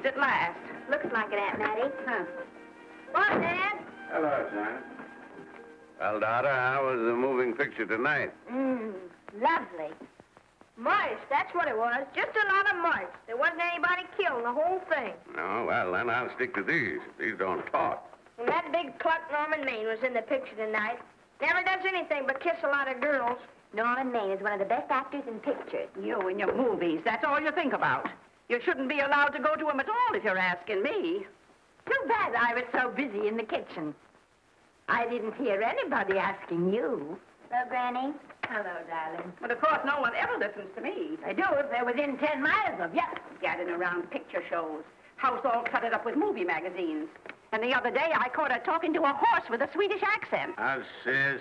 movies at last. Looks like it, Aunt Mattie. Huh. What, Dad? Hello, son. Well, daughter, how was the moving picture tonight? Lovely. Mice, that's what it was. Just a lot of mice. There wasn't anybody killed in the whole thing. No, well, then I'll stick to these. These don't talk. And that big cluck Norman Maine was in the picture tonight. Never does anything but kiss a lot of girls. Norman Maine is one of the best actors in pictures. You and your movies, that's all you think about. You shouldn't be allowed to go to them at all if you're asking me. Too bad I was so busy in the kitchen. I didn't hear anybody asking you. Hello, Granny. Hello, darling. But of course, no one ever listens to me. I do if they're within 10 miles of you. Gadding around picture shows. House all cluttered up with movie magazines. And the other day, I caught her talking to a horse with a Swedish accent. Sis.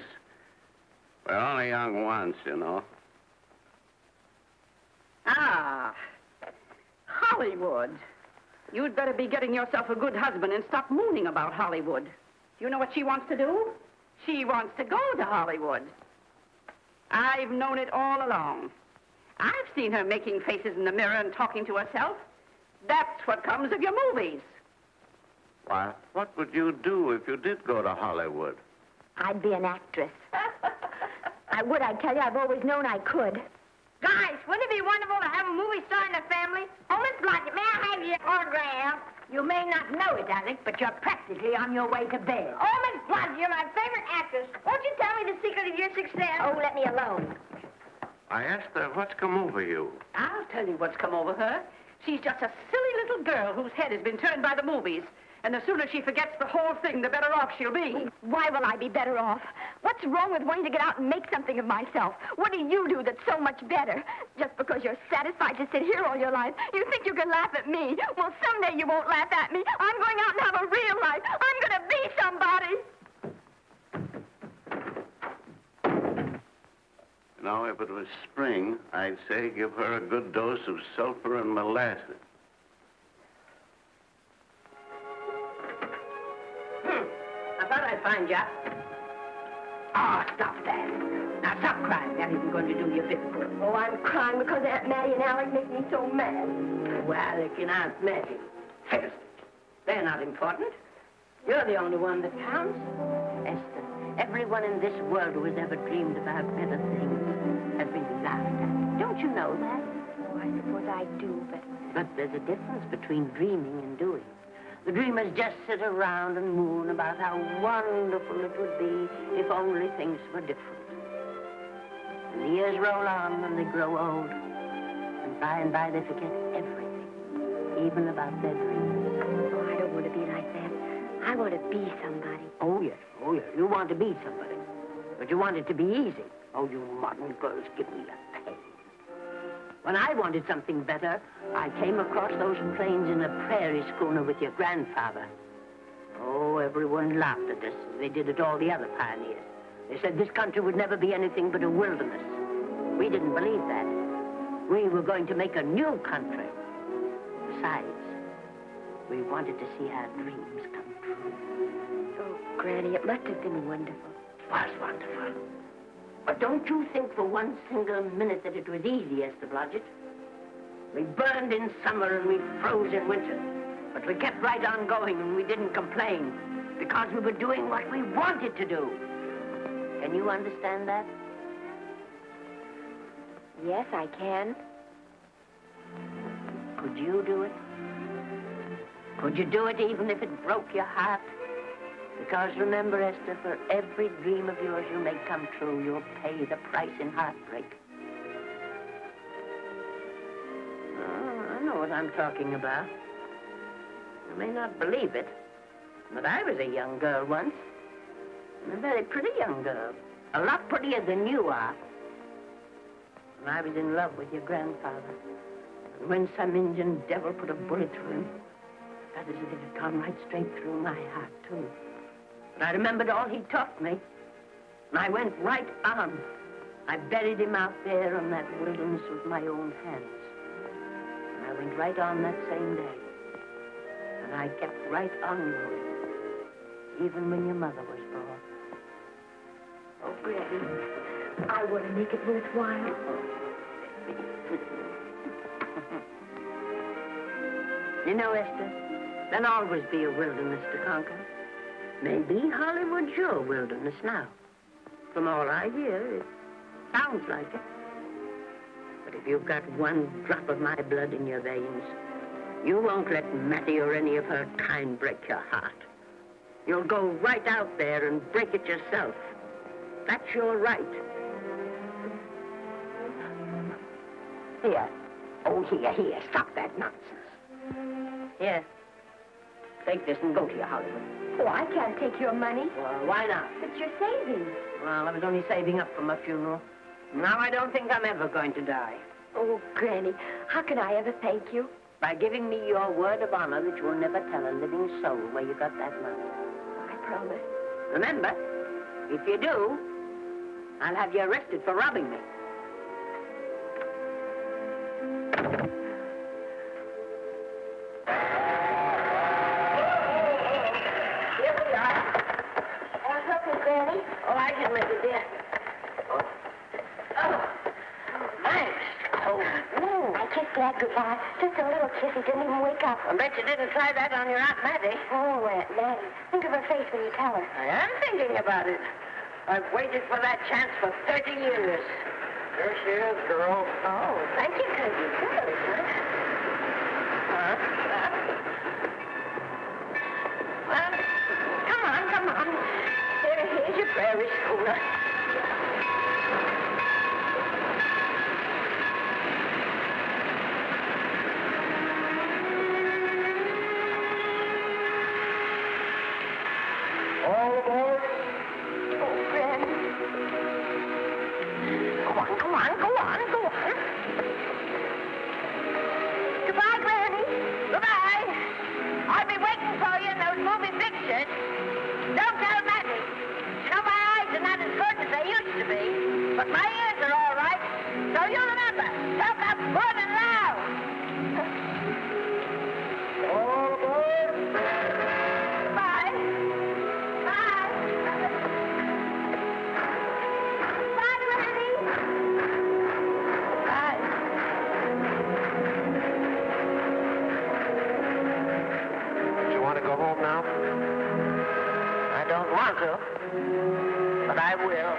We're only young once, you know. Ah, Hollywood. You'd better be getting yourself a good husband and stop mooning about Hollywood. Do you know what she wants to do? She wants to go to Hollywood. I've known it all along. I've seen her making faces in the mirror and talking to herself. That's what comes of your movies. Why, what would you do if you did go to Hollywood? I'd be an actress. I would, I tell you. I've always known I could. Guys, wouldn't it be wonderful to have a movie star in the family? Oh, Miss Blodgett, may I have your autograph? You may not know it, Alec, but you're practically on your way to bed. Oh, Miss Blodgett, you're my favorite actress. Won't you tell me the secret of your success? Oh, let me alone. I asked her what's come over you. I'll tell you what's come over her. She's just a silly little girl whose head has been turned by the movies. And the sooner she forgets the whole thing, the better off she'll be. Why will I be better off? What's wrong with wanting to get out and make something of myself? What do you do that's so much better? Just because you're satisfied to sit here all your life, you think you can laugh at me. Well, someday you won't laugh at me. I'm going out and have a real life. I'm going to be somebody. You know, if it was spring, I'd say give her a good dose of sulfur and molasses. I thought I'd find you. Oh, stop that. Now, stop crying. That isn't going to do you a bit of good. Oh, I'm crying because Aunt Mattie and Alec make me so mad. Oh, Alec and Aunt Mattie. First, they're not important. You're the only one that counts. Esther, everyone in this world who has ever dreamed about better things has been laughed at. Don't you know that? Oh, I suppose I do, but... But there's a difference between dreaming and doing. The dreamers just sit around and moon about how wonderful it would be if only things were different. And the years roll on and they grow old. And by they forget everything, even about their dreams. Oh, I don't want to be like that. I want to be somebody. Oh, yes. You want to be somebody. But you want it to be easy. Oh, you modern girls, give me a pain. When I wanted something better, I came across those plains in a prairie schooner with your grandfather. Oh, everyone laughed at us. They did at all the other pioneers. They said this country would never be anything but a wilderness. We didn't believe that. We were going to make a new country. Besides, we wanted to see our dreams come true. Oh, Granny, it must have been wonderful. It was wonderful. But don't you think for one single minute that it was easy, Esther Blodgett? We burned in summer and we froze in winter. But we kept right on going and we didn't complain because we were doing what we wanted to do. Can you understand that? Yes, I can. Could you do it? Could you do it even if it broke your heart? Because remember, Esther, for every dream of yours you make come true, you'll pay the price in heartbreak. Oh, I know what I'm talking about. You may not believe it, but I was a young girl once. And a very pretty young girl. A lot prettier than you are. And I was in love with your grandfather. And when some Indian devil put a bullet through him, that is as if it had gone right straight through my heart, too. And I remembered all he taught me. And I went right on. I buried him out there in that wilderness with my own hands. And I went right on that same day. And I kept right on going, even when your mother was born. Oh, Granny, I want to make it worthwhile. You know, Esther, there'll always be a wilderness to conquer. Maybe Hollywood's your wilderness now. From all I hear, it sounds like it. But if you've got one drop of my blood in your veins, you won't let Mattie or any of her kind break your heart. You'll go right out there and break it yourself. That's your right. Here. Oh, here. Stop that nonsense. Here. Take this and go to your Hollywood. Oh, I can't take your money. Well, why not? It's your savings. Well, I was only saving up for my funeral. Now I don't think I'm ever going to die. Oh, Granny, how can I ever thank you? By giving me your word of honor that you'll never tell a living soul where you got that money. I promise. Remember, if you do, I'll have you arrested for robbing me. Here we are. Want something, Granny? Oh, I can make it, dear. Oh, thanks. Oh, I kissed Dad goodbye. Just a little kiss. He didn't even wake up. I bet you didn't try that on your Aunt Mattie. Oh, Aunt Mattie. Think of her face when you tell her. I am thinking about it. I've waited for that chance for 30 years. Here she is, girl. Oh, thank you, cousin. Well, come on. Here's your prairie schooner. All aboard. Oh, Granny. Go on. Goodbye, Granny. Goodbye. I'll be waiting for you in those movie pictures. Don't tell Mattie. You know, my eyes are not as good as they used to be, but my ears are all right. So you remember, talk up good and loud. All aboard. Bye. Bye. Bye, Granny. Bye. You want to go home now? I don't want to, but I will.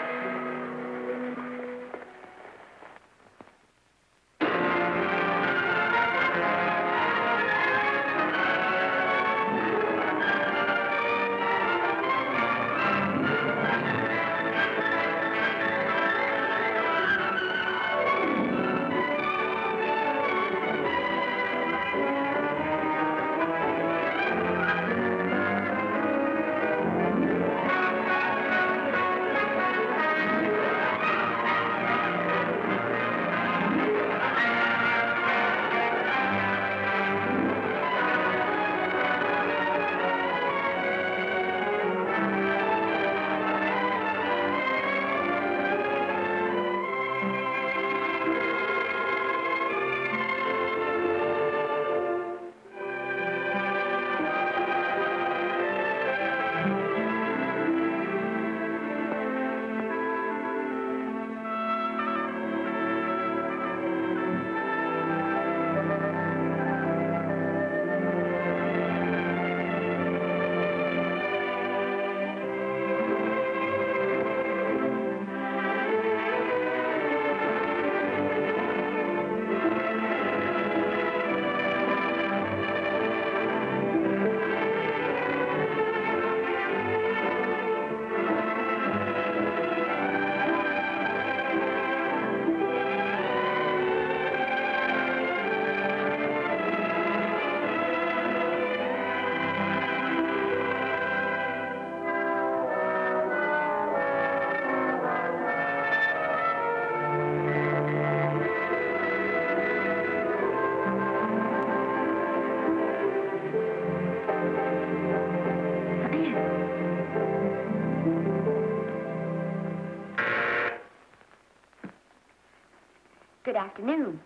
Good afternoon.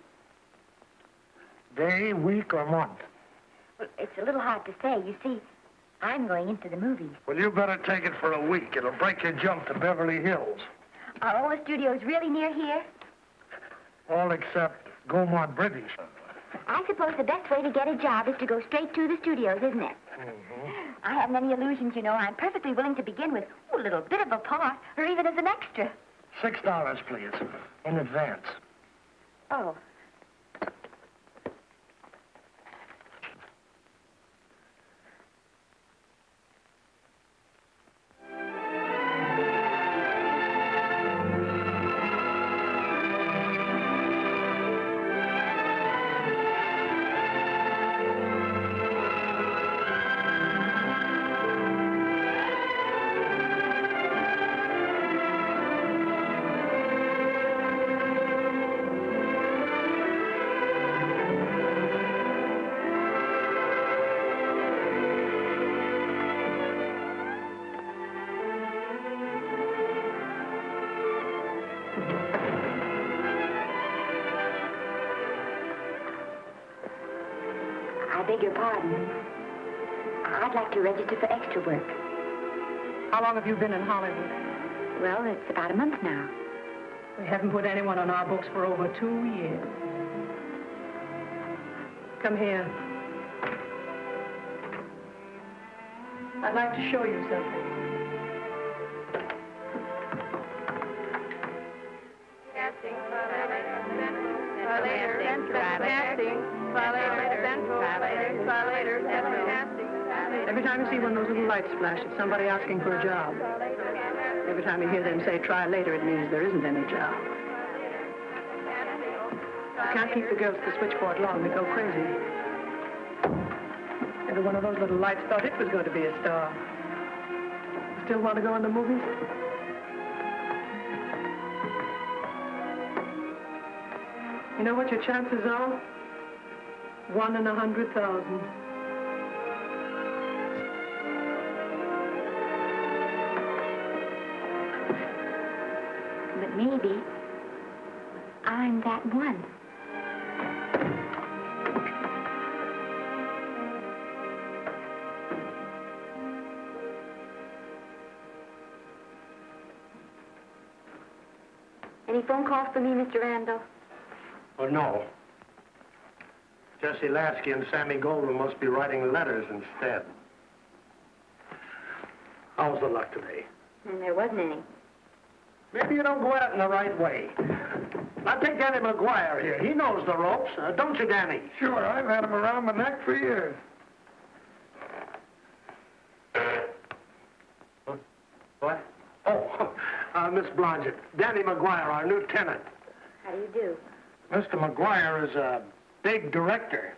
Day, week, or month? Well, it's a little hard to say. You see, I'm going into the movies. Well, you better take it for a week. It'll break your jump to Beverly Hills. Are all the studios really near here? All except Gaumont British. I suppose the best way to get a job is to go straight to the studios, isn't it? Mm-hmm. I haven't any illusions, you know. I'm perfectly willing to begin with a little bit of a part, or even as an extra. $6, please, in advance. Oh. I beg your pardon. I'd like to register for extra work. How long have you been in Hollywood? Well, it's about a month now. We haven't put anyone on our books for over 2 years. Come here. I'd like to show you something. Casting, file later, casting, file later, central, file later, central, casting. Every time you see one of those little lights flash, it's somebody asking for a job. Every time you hear them say, try later, it means there isn't any job. You can't keep the girls at the switchboard long. They go crazy. Every one of those little lights thought it was going to be a star. Still want to go in the movies? You know what your chances are? 1 in 100,000. But maybe I'm that one. Any phone calls for me, Mr. Randall? Oh, no. Jesse Lasky and Sammy Goldwyn must be writing letters instead. How's the luck today? There wasn't any. Maybe you don't go at it in the right way. Now take Danny McGuire here. He knows the ropes, don't you, Danny? Sure, I've had him around my neck for years. What? Oh, Miss Blodgett. Danny McGuire, our new tenant. How do you do? Mr. McGuire is a big director.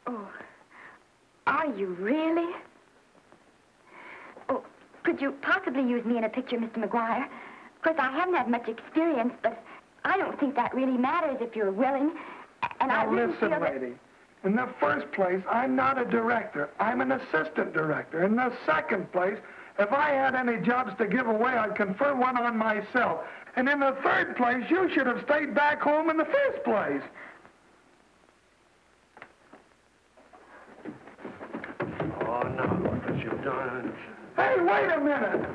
Oh, are you really? Oh, could you possibly use me in a picture, Mr. McGuire? Of course, I haven't had much experience, but I don't think that really matters if you're willing. And I Now really listen, feel that... lady. In the first place, I'm not a director. I'm an assistant director. In the second place, if I had any jobs to give away, I'd confer one on myself. And in the third place, you should have stayed back home in the first place. Oh, no, look what you've done. Hey, wait a minute.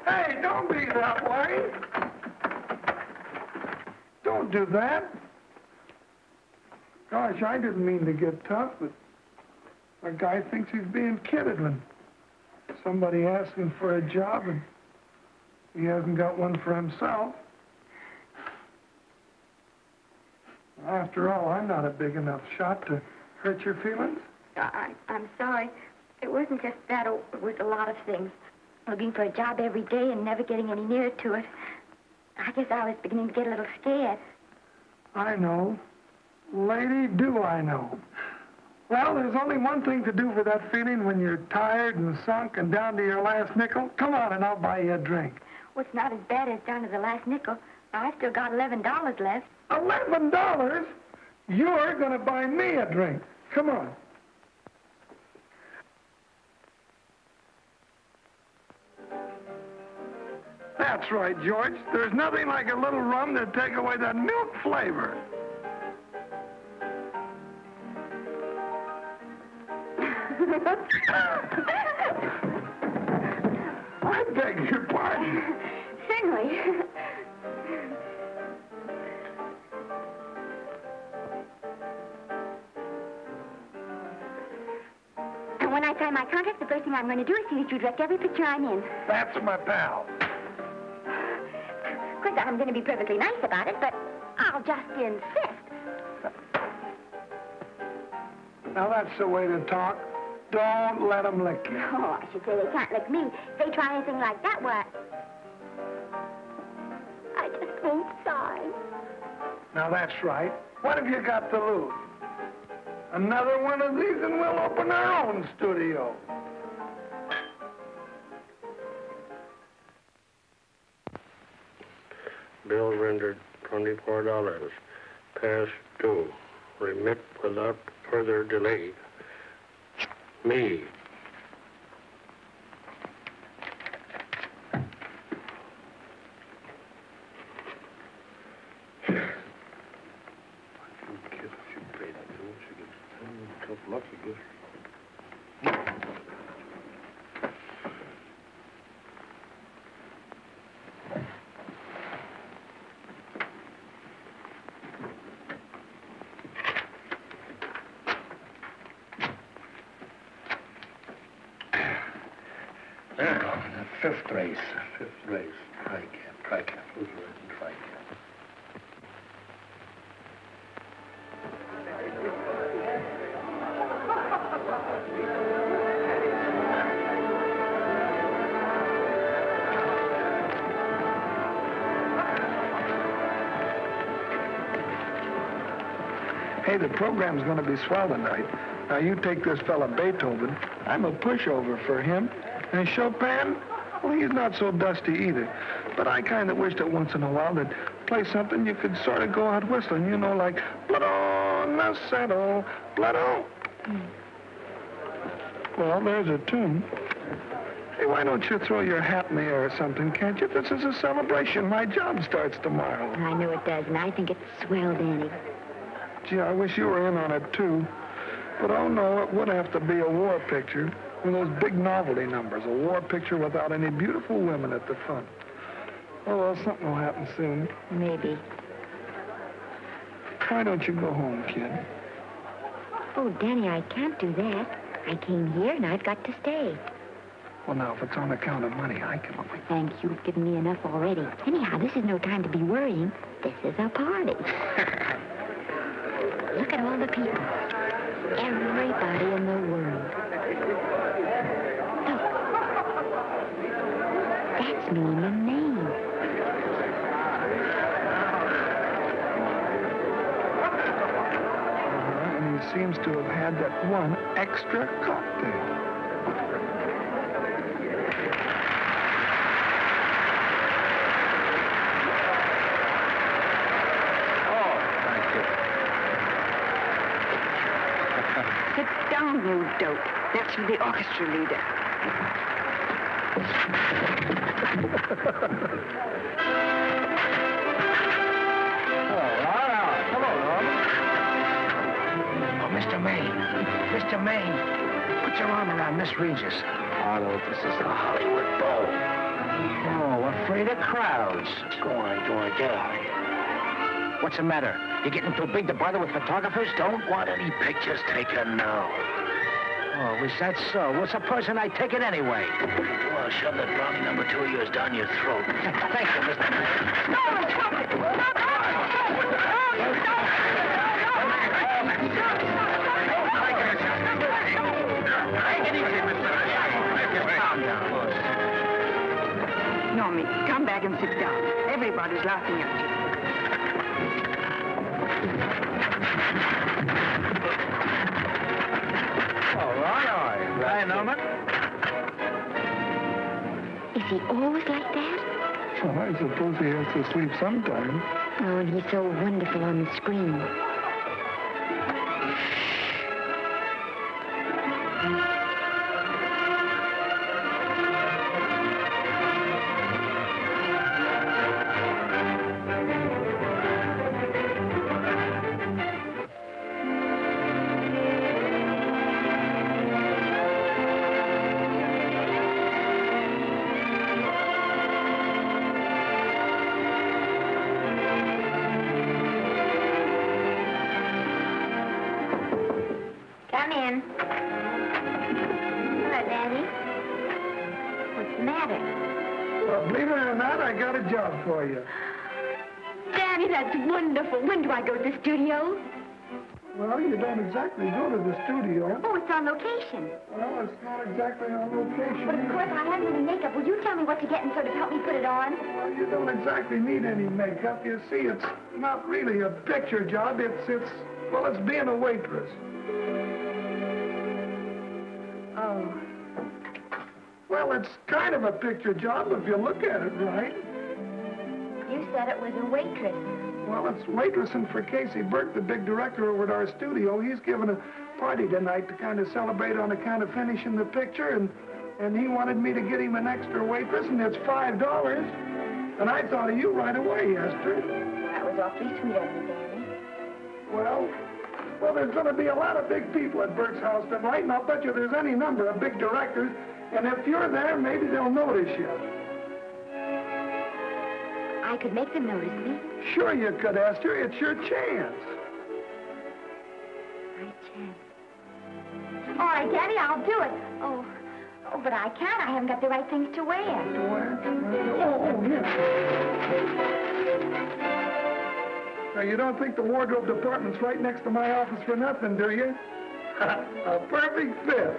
Hey, don't be that way. Don't do that. Gosh, I didn't mean to get tough, but a guy thinks he's being kidded when somebody asks him for a job and he hasn't got one for himself. After all, I'm not a big enough shot to hurt your feelings. I'm sorry. It wasn't just that. It was a lot of things. Looking for a job every day and never getting any nearer to it. I guess I was beginning to get a little scared. I know. Lady, do I know. Well, there's only one thing to do for that feeling when you're tired and sunk and down to your last nickel. Come on and I'll buy you a drink. Well, it's not as bad as down to the last nickel. I've still got $11 left. $11? You're going to buy me a drink. Come on. That's right, George. There's nothing like a little rum to take away that milk flavor. I beg your pardon. Certainly. I'm going to do is see that you direct every picture I'm in. That's my pal. Of course, I'm going to be perfectly nice about it, but I'll just insist. Now, that's the way to talk. Don't let them lick you. Oh, I should say they can't lick me. If they try anything like that, what? I just won't sign. Now, that's right. What have you got to lose? Another one of these and we'll open our own studio. Bill rendered $24. Past due. Remit without further delay. Me. Fifth race. Try Campbell. Who's right? Try Campbell. Hey, the program's going to be swell tonight. Now, you take this fella Beethoven. I'm a pushover for him. And Chopin, well, he's not so dusty either. But I kind of wished that once in a while they'd play something you could sort of go out whistling, you know, like Blood on the Saddle, Blood on. Well, there's a tune. Hey, why don't you throw your hat in the air or something, can't you? This is a celebration. My job starts tomorrow. I know it does, and I think it's swell, Danny. Gee, I wish you were in on it, too. But, oh, no, it would have to be a war picture. One of those big novelty numbers, a war picture without any beautiful women at the front. Oh, well, something will happen soon. Maybe. Why don't you go home, kid? Oh, Danny, I can't do that. I came here, and I've got to stay. Well, now, if it's on account of money, I can only... Thanks, you've given me enough already. Anyhow, this is no time to be worrying. This is a party. Look at all the people. Everybody in the world. Look. That's me and your name. And he seems to have had that one extra cocktail. Sit down, you dope. That's for the orchestra leader. Mr. Maine. Mr. Maine, put your arm around Miss Regis. Arnold, this is a Hollywood bowl. Oh, afraid of crowds. Go on, get out of here. What's the matter? You getting too big to bother with photographers? Don't want any pictures taken now. Oh, is that so? Well, supposing I take it anyway. Well, shove that brownie number 2 of yours down your throat. Thank you, Mr. Maine. Normie, come back and sit down. Everybody's laughing at you. All right. Hi, Norman. Is he always like that? Well, I suppose he has to sleep sometime. Oh, and he's so wonderful on the screen. the matter? Well, believe it or not, I got a job for you. Daddy, that's wonderful. When do I go to the studio? Well, you don't exactly go to the studio. Oh, it's on location. Well, it's not exactly on location. But of course, I haven't any makeup. Will you tell me what to get and sort of help me put it on? Well, you don't exactly need any makeup. You see, it's not really a picture job. It's being a waitress. Oh. Well, it's kind of a picture job if you look at it right. You said it was a waitress. Well, it's waitressing for Casey Burke, the big director over at our studio. He's giving a party tonight to kind of celebrate on account of finishing the picture, and he wanted me to get him an extra waitress, and it's $5. And I thought of you right away, Esther. That was awfully sweet of you, Daddy. Well, there's going to be a lot of big people at Burke's house tonight, and I'll bet you there's any number of big directors, and if you're there, maybe they'll notice you. I could make them notice me. Sure you could, Esther. It's your chance. My chance. All right, Daddy, I'll do it. Oh, but I can't. I haven't got the right things to wear. To wear? Oh, yeah. Now, you don't think the wardrobe department's right next to my office for nothing, do you? A perfect fit.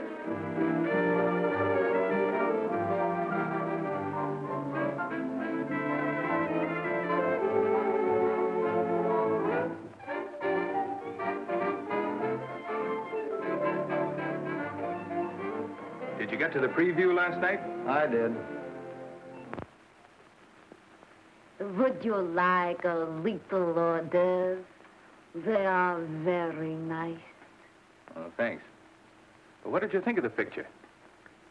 Did you get to the preview last night? I did. Would you like a little hors d'oeuvre? They are very nice. Oh, thanks. But what did you think of the picture?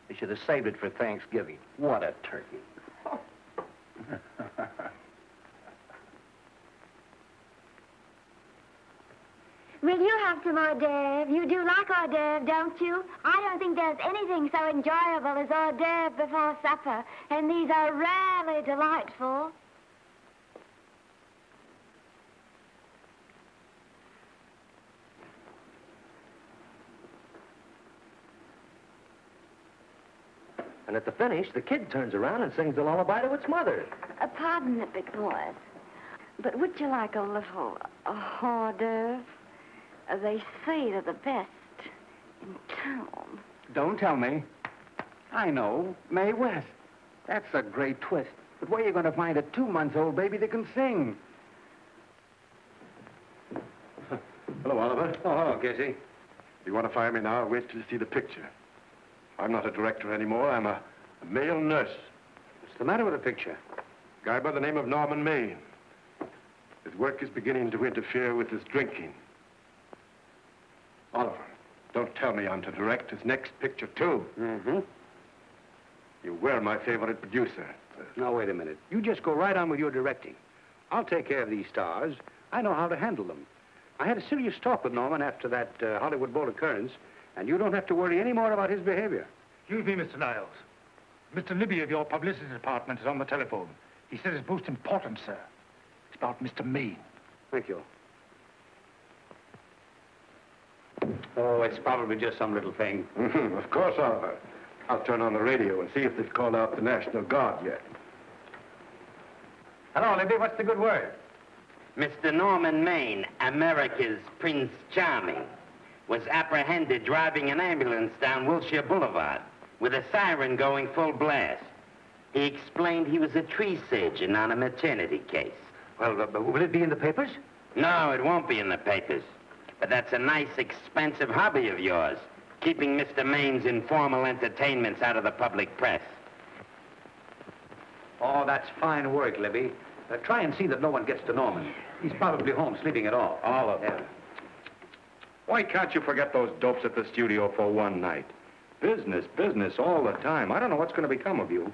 They should have saved it for Thanksgiving. What a turkey. Will you have some hors d'oeuvre? You do like hors d'oeuvre, don't you? I don't think there's anything so enjoyable as hors d'oeuvre before supper, and these are rarely delightful. And at the finish, the kid turns around and sings a lullaby to its mother. Pardon the big boys, but would you like a little hors d'oeuvre? They say they're the best in town. Don't tell me. I know. Mae West. That's a great twist. But where are you going to find a 2-month-old baby that can sing? Hello, Oliver. Oh, hello, Casey. If you want to fire me now, wait till you see the picture. I'm not a director anymore. I'm a male nurse. What's the matter with the picture? A guy by the name of Norman Maine. His work is beginning to interfere with his drinking. Oliver, don't tell me I'm to direct his next picture, too. Mm-hmm. You were my favorite producer. Now, wait a minute. You just go right on with your directing. I'll take care of these stars. I know how to handle them. I had a serious talk with Norman after that Hollywood Bowl occurrence, and you don't have to worry any more about his behavior. Excuse me, Mr. Niles. Mr. Libby of your publicity department is on the telephone. He says it's most important, sir. It's about Mr. Maine. Thank you. Oh, it's probably just some little thing. Of course, Oliver. I'll turn on the radio and see if they've called out the National Guard yet. Hello, Libby. What's the good word? Mr. Norman Maine, America's Prince Charming, was apprehended driving an ambulance down Wilshire Boulevard with a siren going full blast. He explained he was a tree surgeon on a maternity case. Well, will it be in the papers? No, it won't be in the papers. But that's a nice, expensive hobby of yours, keeping Mr. Maine's informal entertainments out of the public press. Oh, that's fine work, Libby. Try and see that no one gets to Norman. He's probably home sleeping it off. Oliver. Yeah. Why can't you forget those dopes at the studio for one night? Business, business all the time. I don't know what's going to become of you.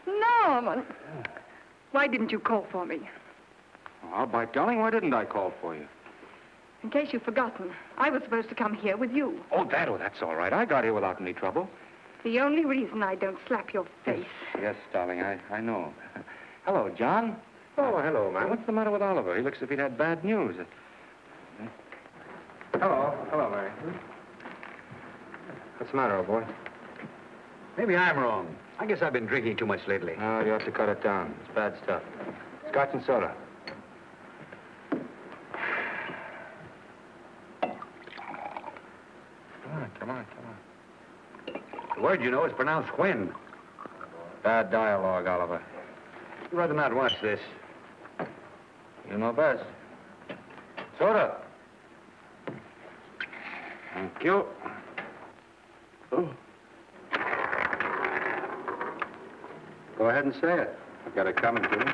Norman. Why didn't you call for me? Oh, by darling, why didn't I call for you? In case you've forgotten, I was supposed to come here with you. Oh, that's all right. I got here without any trouble. The only reason I don't slap your face. Yes, darling, I know. Hello, John. Oh, hello, man. What's the matter with Oliver? He looks as if he'd had bad news. Hello, Mary. What's the matter, old boy? Maybe I'm wrong. I guess I've been drinking too much lately. No, you have to cut it down. It's bad stuff. Scotch and soda. Come on. The word, you know, is pronounced Quinn. Bad dialogue, Oliver. I'd rather not watch this. You know best. Soda. Thank you. Oh. Go ahead and say it. I've got it coming to me.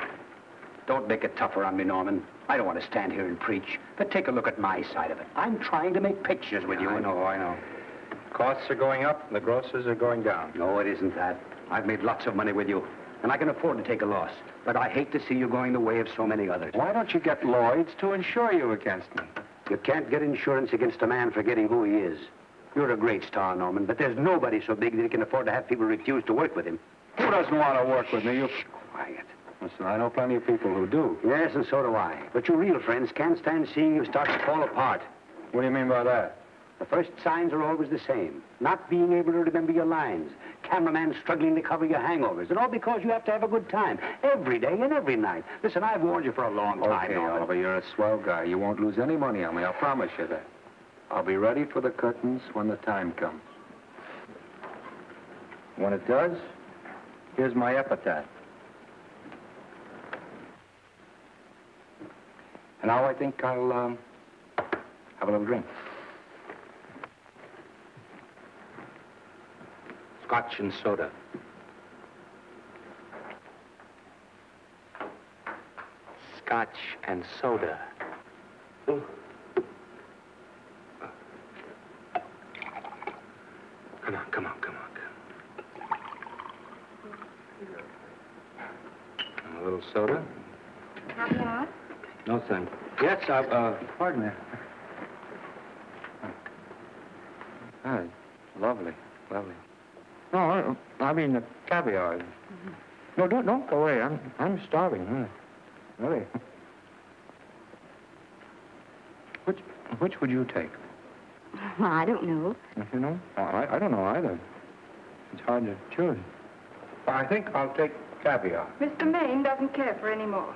Don't make it tougher on me, Norman. I don't want to stand here and preach, but take a look at my side of it. I'm trying to make pictures with you. I know. Costs are going up, and the grosses are going down. No, it isn't that. I've made lots of money with you, and I can afford to take a loss. But I hate to see you going the way of so many others. Why don't you get Lloyd's to insure you against me? You can't get insurance against a man forgetting who he is. You're a great star, Norman, but there's nobody so big that he can afford to have people refuse to work with him. Who doesn't want to work with me? You... Quiet. Listen, I know plenty of people who do. Yes, and so do I. But your real friends can't stand seeing you start to fall apart. What do you mean by that? The first signs are always the same. Not being able to remember your lines. Cameraman struggling to cover your hangovers. And all because you have to have a good time. Every day and every night. Listen, I've warned you for a long time, Okay, Norman. Oliver, you're a swell guy. You won't lose any money on me. I'll promise you that. I'll be ready for the curtains when the time comes. When it does, here's my epitaph. And now I think I'll, have a little drink. Scotch and soda. Scotch and soda. Ooh. Come on. A little soda? Caviar? No, thanks. Yes, pardon me. Ah, lovely. No, I mean the caviar. Mm-hmm. No, don't go away. I'm starving. Really. Which would you take? Well, I don't know. You know? I don't know either. It's hard to choose. I think I'll take caviar. Mr. Maine doesn't care for any more.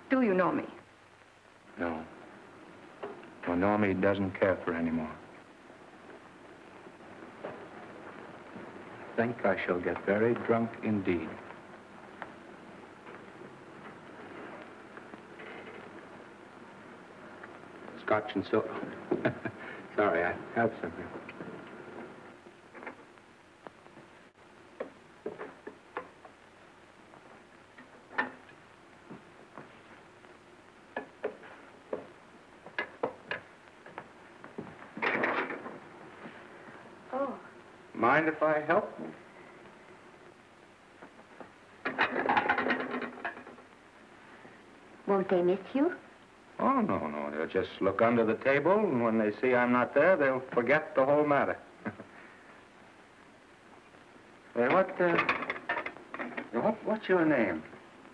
Do you know me? No. Well, Normie doesn't care for any more. I think I shall get very drunk indeed. Scotch and soda. Sorry, I have something. Oh. Mind if I help? Won't they miss you? Oh, no. They'll just look under the table, and when they see I'm not there, they'll forget the whole matter. Hey, what's your name?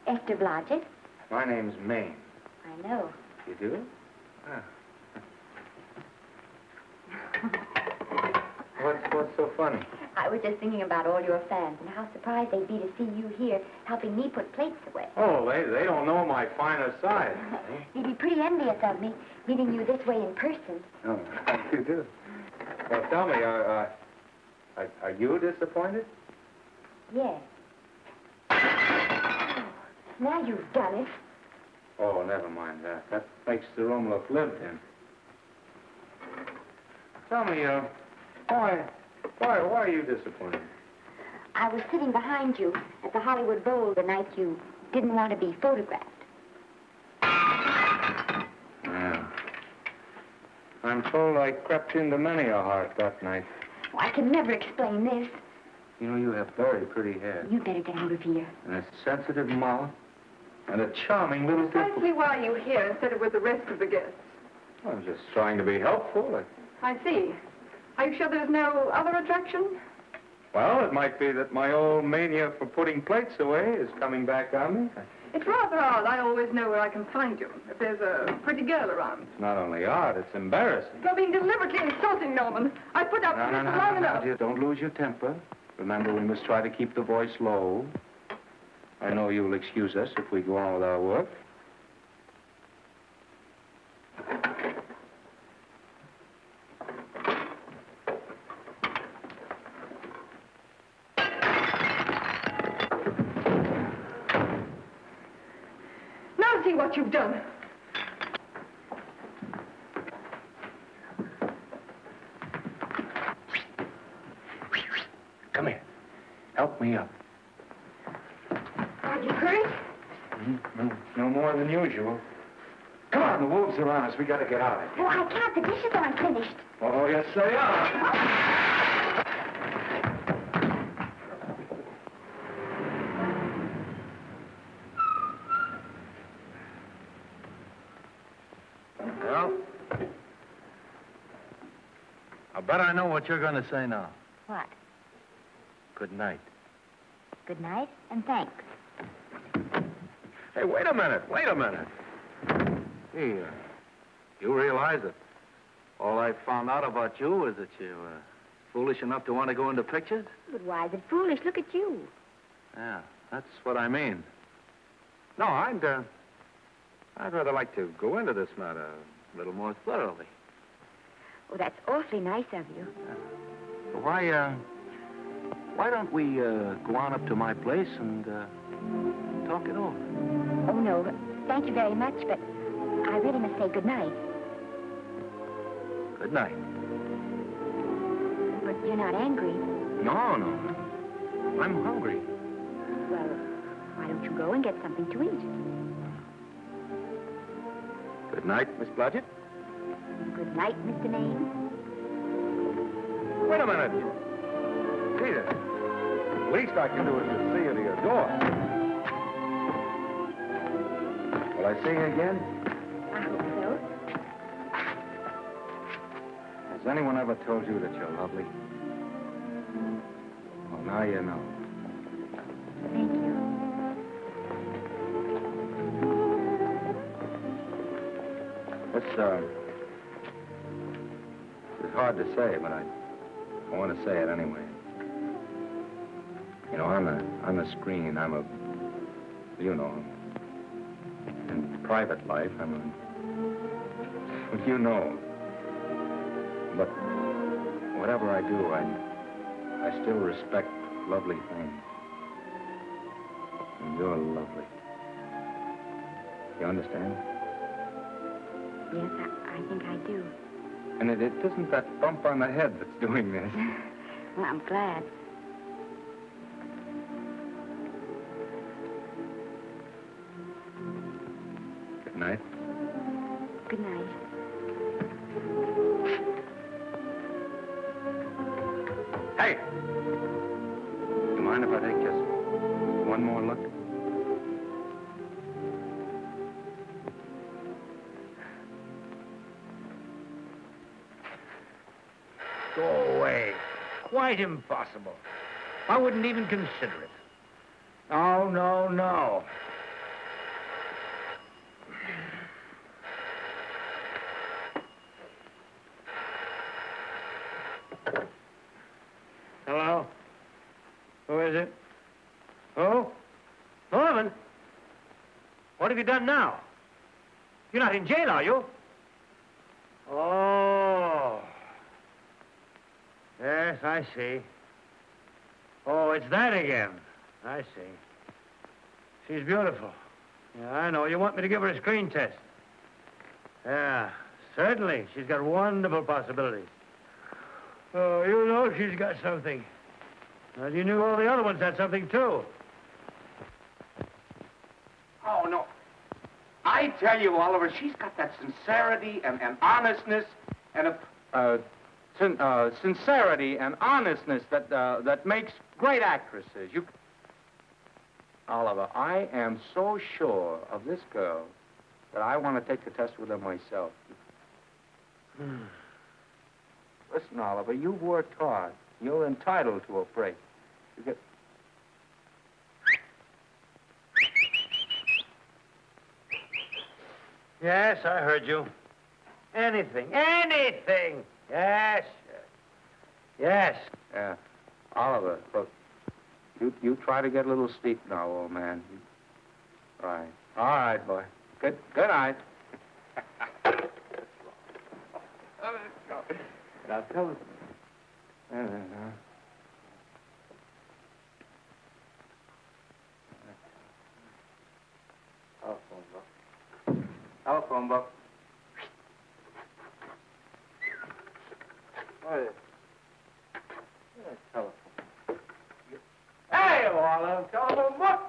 Esther Blodgett. My name's Maine. I know. You do? Ah. What's so funny? I was just thinking about all your fans and how surprised they'd be to see you here helping me put plates away. Oh, they don't know my finer side. They'd be pretty envious of me, meeting you this way in person. Oh, you do. Well, tell me, are you disappointed? Yes. Now you've done it. Oh, never mind that. That makes the room look lived in. Tell me, why are you disappointed? I was sitting behind you at the Hollywood Bowl the night you didn't want to be photographed. Yeah. I'm told I crept into many a heart that night. Oh, I can never explain this. You know, you have very pretty hair. You better get out of here. And a sensitive mouth. And a charming little... Precisely why you here instead of with the rest of the guests. I'm just trying to be helpful. I see. Are you sure there's no other attraction? Well, it might be that my old mania for putting plates away is coming back on me. It's rather odd. I always know where I can find you if there's a pretty girl around. It's not only odd, it's embarrassing. You're being deliberately insulting, Norman. I put up with this for long enough. Dear, don't lose your temper. Remember, we must try to keep the voice low. I know you'll excuse us if we go on with our work. Now see what you've done. Come here. Help me up. Are you hurt? No more than usual. Come on, the wolves are on us. We got to get out of here. Oh, I can't. The dishes aren't finished. Oh, yes, they are. Well, I bet I know what you're going to say now. What? Good night. Good night, and thanks. Hey, wait a minute. Hey, you realize that all I found out about you is that you're foolish enough to want to go into pictures? But why is it foolish? Look at you. Yeah, that's what I mean. No, I'd rather like to go into this matter a little more thoroughly. Oh, that's awfully nice of you. Why don't we go on up to my place and talk it over? Oh, no. Thank you very much, but I really must say good night. Good night. But you're not angry. No. I'm hungry. Well, why don't you go and get something to eat? Good night, Miss Blodgett. Good night, Mr. Maine. Wait a minute. Peter, the least I can do is to see you to your door. Will I see you again? I hope so. Has anyone ever told you that you're lovely? Well, now you know. Thank you. It's hard to say, but I want to say it anyway. You know, I'm a screen. In private life, you know. But whatever I do, I still respect lovely things. And you're lovely. You understand? Yes, I think I do. And it isn't that bump on the head that's doing this. Well, I'm glad. Good night. Good night. Hey! You mind if I take just one more look? Go away. Quite impossible. I wouldn't even consider it. No. Hello? Who is it? Who? Norman? What have you done now? You're not in jail, are you? Oh. Yes, I see. Oh, it's that again. I see. She's beautiful. Yeah, I know. You want me to give her a screen test? Yeah, certainly. She's got wonderful possibilities. Oh, you know she's got something. Well, you knew all the other ones had something, too. Oh, no. I tell you, Oliver, she's got that sincerity and honestness and sincerity and honestness that makes great actresses. Oliver, I am so sure of this girl that I want to take the test with her myself. Listen, Oliver, you've worked hard. You're entitled to a break. You get... Yes, I heard you. Anything. Yes. Yes. Yeah. Oliver, look, you try to get a little sleep now, old man. Right. All right, boy. Good night. Now, tell us. Telephone book. What is it? Telephone. Hey, Oliver, telephone book.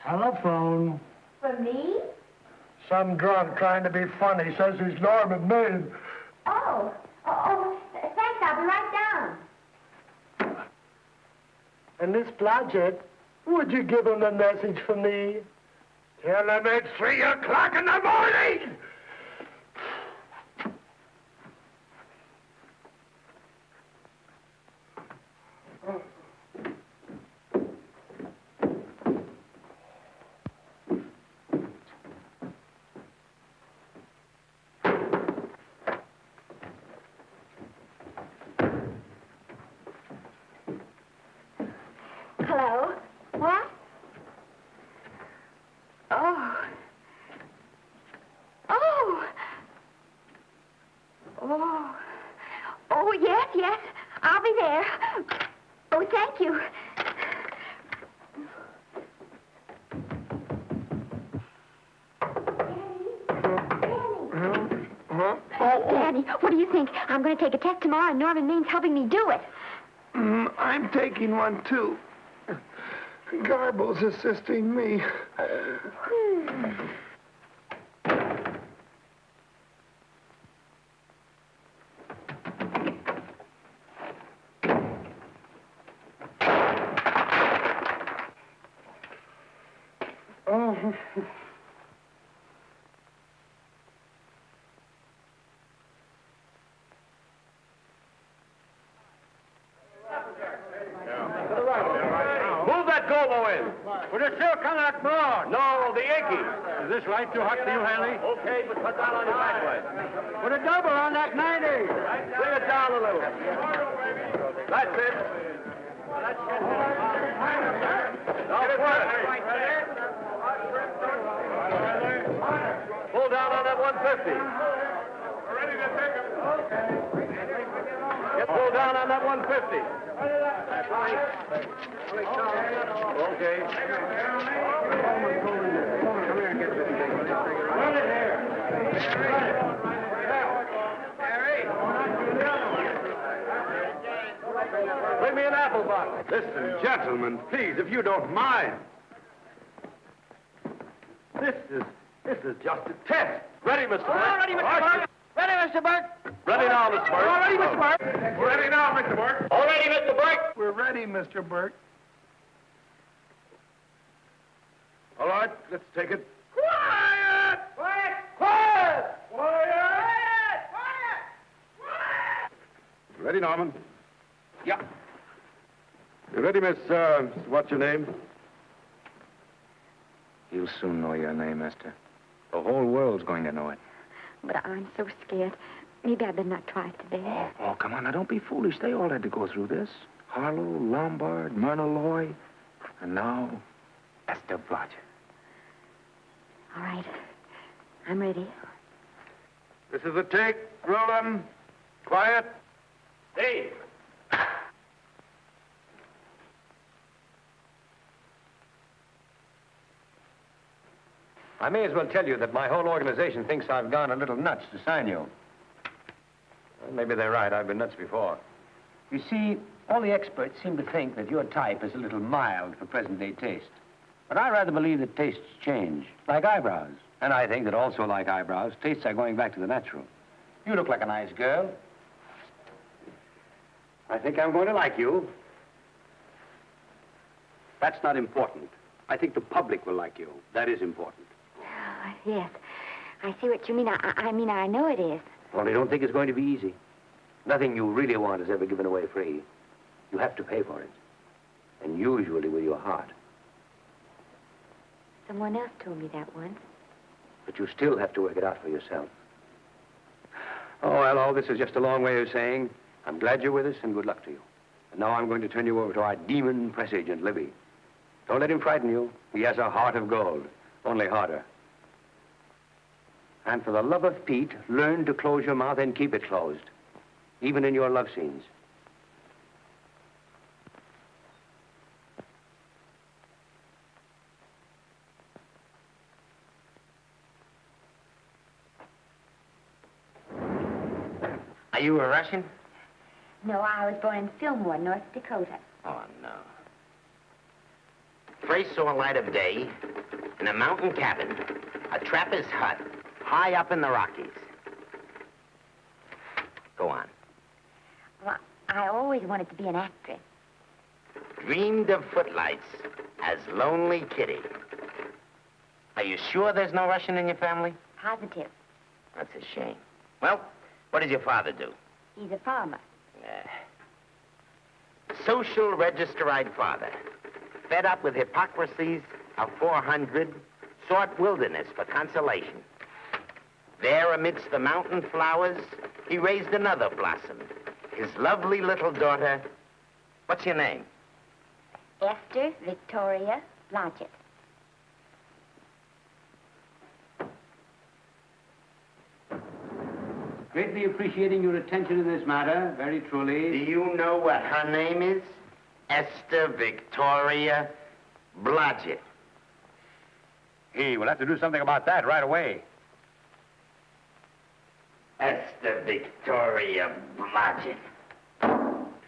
Telephone. For me? Some drunk trying to be funny says he's Norman Maine. Oh, thanks. I'll be right down. And this project, would you give him a message for me? Tell him it's 3 o'clock in the morning! Hello? What? Oh. Oh. Oh. Oh, yes. I'll be there. Oh, thank you. Daddy, what do you think? I'm going to take a test tomorrow, and Norman Maine's helping me do it. I'm taking one, too. Garble's assisting me. Oh. Move that Golo in. With a silk on that broad. No, the Yankee. Is this light too hot for you, Hanley? Okay, but cut down on your backlight. Put a double on that 90. Bring it down a little. That's it. Now, pull down on that 150. We're ready to take him. Get pulled down on that 150. Okay. Come here and get this thing. Run it here. Bring me an apple box. Listen, gentlemen, please, if you don't mind. This is just a test. Ready, Mr. Burke? All ready, Mr. Burke. Ready, Mr. Burke. Ready now, Mr. Burke. All ready, Mr. Burke. We're ready now, Mr. Burke. All ready, Mr. Burke. We're ready, Mr. Burke. All right, let's take it. Quiet! Quiet! Quiet! Quiet! Ready, Norman? Yeah. You ready, Miss, what's your name? You'll soon know your name, Esther. The whole world's going to know it. But I'm so scared. Maybe I better not try it today. Oh, come on, now, don't be foolish. They all had to go through this. Harlow, Lombard, Myrna Loy, and now Esther Blodgett. All right. I'm ready. This is a take. Roland. Quiet. Hey! I may as well tell you that my whole organization thinks I've gone a little nuts to sign you. Well, maybe they're right. I've been nuts before. You see, all the experts seem to think that your type is a little mild for present-day taste. But I rather believe that tastes change, like eyebrows. And I think that also, like eyebrows, tastes are going back to the natural. You look like a nice girl. I think I'm going to like you. That's not important. I think the public will like you. That is important. Oh, yes. I see what you mean. I mean, I know it is. Well, I don't think it's going to be easy. Nothing you really want is ever given away free. You have to pay for it. And usually with your heart. Someone else told me that once. But you still have to work it out for yourself. Oh, well, all this is just a long way of saying, I'm glad you're with us and good luck to you. And now I'm going to turn you over to our demon press agent, Libby. Don't let him frighten you. He has a heart of gold, only harder. And for the love of Pete, learn to close your mouth and keep it closed, even in your love scenes. Are you a Russian? No, I was born in Fillmore, North Dakota. Oh, no. First saw light of day in a mountain cabin, a trapper's hut, high up in the Rockies. Go on. Well, I always wanted to be an actress. Dreamed of footlights as Lonely Kitty. Are you sure there's no Russian in your family? Positive. That's a shame. Well, what does your father do? He's a farmer. Social register-eyed father. Fed up with hypocrisies of 400, sought wilderness for consolation. There, amidst the mountain flowers, he raised another blossom, his lovely little daughter. What's your name? Esther Victoria Blodgett. Greatly appreciating your attention in this matter, very truly. Do you know what her name is? Esther Victoria Blodgett. Hey, we'll have to do something about that right away. Esther Victoria Blodgett.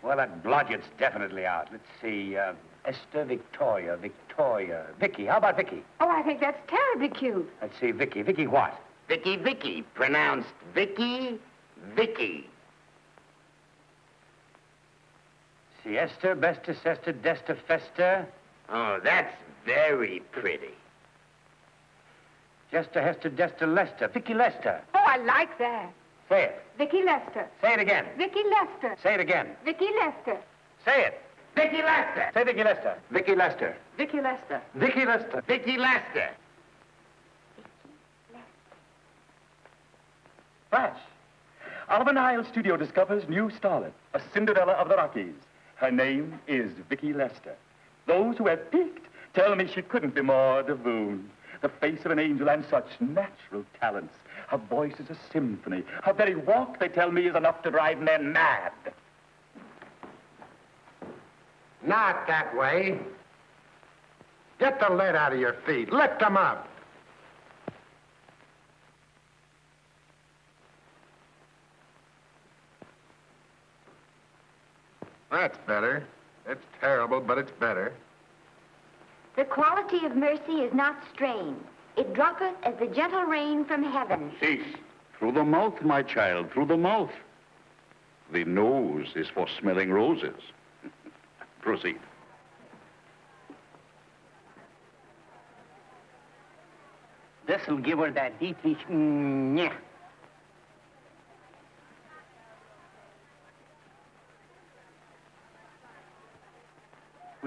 Well, that Blodgett's definitely out. Let's see, Esther Victoria, Vicky. How about Vicky? Oh, I think that's terribly cute. Let's see, Vicky. Vicky what? Vicky, pronounced Vicky. See, Esther, Bester, Sester, Dester, Fester. Oh, that's very pretty. Jester, Hester, Dester, Lester. Vicky Lester. Oh, I like that. Say it. Vicky Lester. Say it again. Vicky Lester. Say it again. Vicky Lester. Say it. Vicky Lester. Say Vicky Lester. Vicky Lester. Vicky Lester. Vicky Lester. Vicky Lester. Flash. Oliver Nile Studio discovers new starlet, a Cinderella of the Rockies. Her name is Vicky Lester. Those who have peeked tell me she couldn't be more divoon. The face of an angel and such natural talents. Her voice is a symphony. Her very walk, they tell me, is enough to drive men mad. Not that way. Get the lead out of your feet. Lift them up. That's better. It's terrible, but it's better. The quality of mercy is not strained. It droppeth as the gentle rain from heaven. Cease. Through the mouth, my child, through the mouth. The nose is for smelling roses. Proceed. This'll give her that deeply nyeh.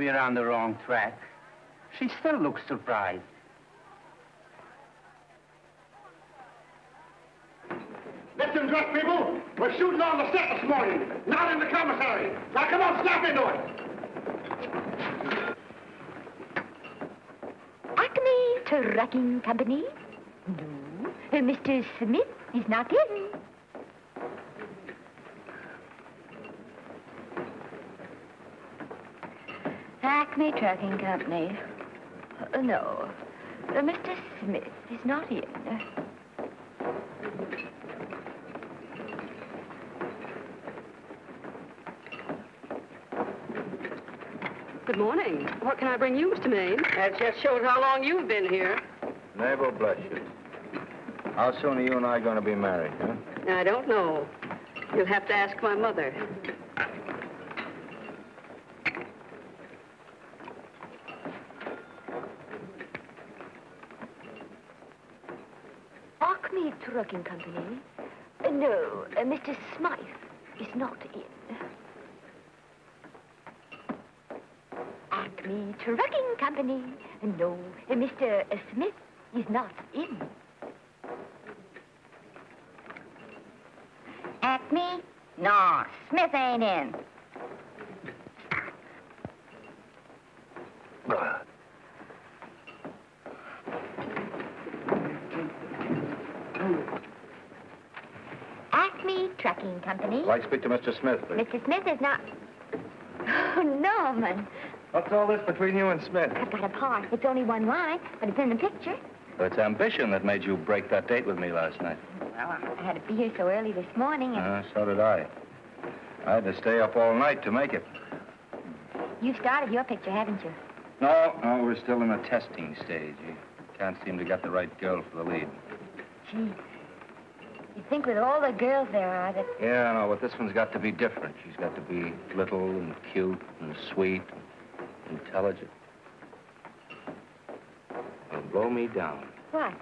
we're on the wrong track. She still looks surprised. Listen, dress people, we're shooting on the set this morning, not in the commissary. Now come on, snap into it. Acme Trucking Company? No. Mr. Smith is not in. Acme Trucking Company. No. Mr. Smith is not in. Good morning. What can I bring you, Mr. Maine? That just shows how long you've been here. Mabel, bless you. How soon are you and I going to be married, huh? I don't know. You'll have to ask my mother. Acme Trucking Company? No, Mr. Smythe is not in. Acme Trucking Company? No, Mr. Smith is not in. Acme? No, Smith ain't in. Acme Trucking Company? I'd like to speak to Mr. Smith, please. Mr. Smith is not... Oh, Norman. What's all this between you and Smith? I've got a part. It's only one line, but it's in the picture. It's ambition that made you break that date with me last night. Well, I had to be here so early this morning, and So did I. I had to stay up all night to make it. you've started your picture, haven't you? No, we're still in the testing stage. You can't seem to get the right girl for the lead. Gee, you'd think with all the girls there are that... Yeah, I know, but this one's got to be different. She's got to be little and cute and sweet and intelligent. It'll blow me down. What?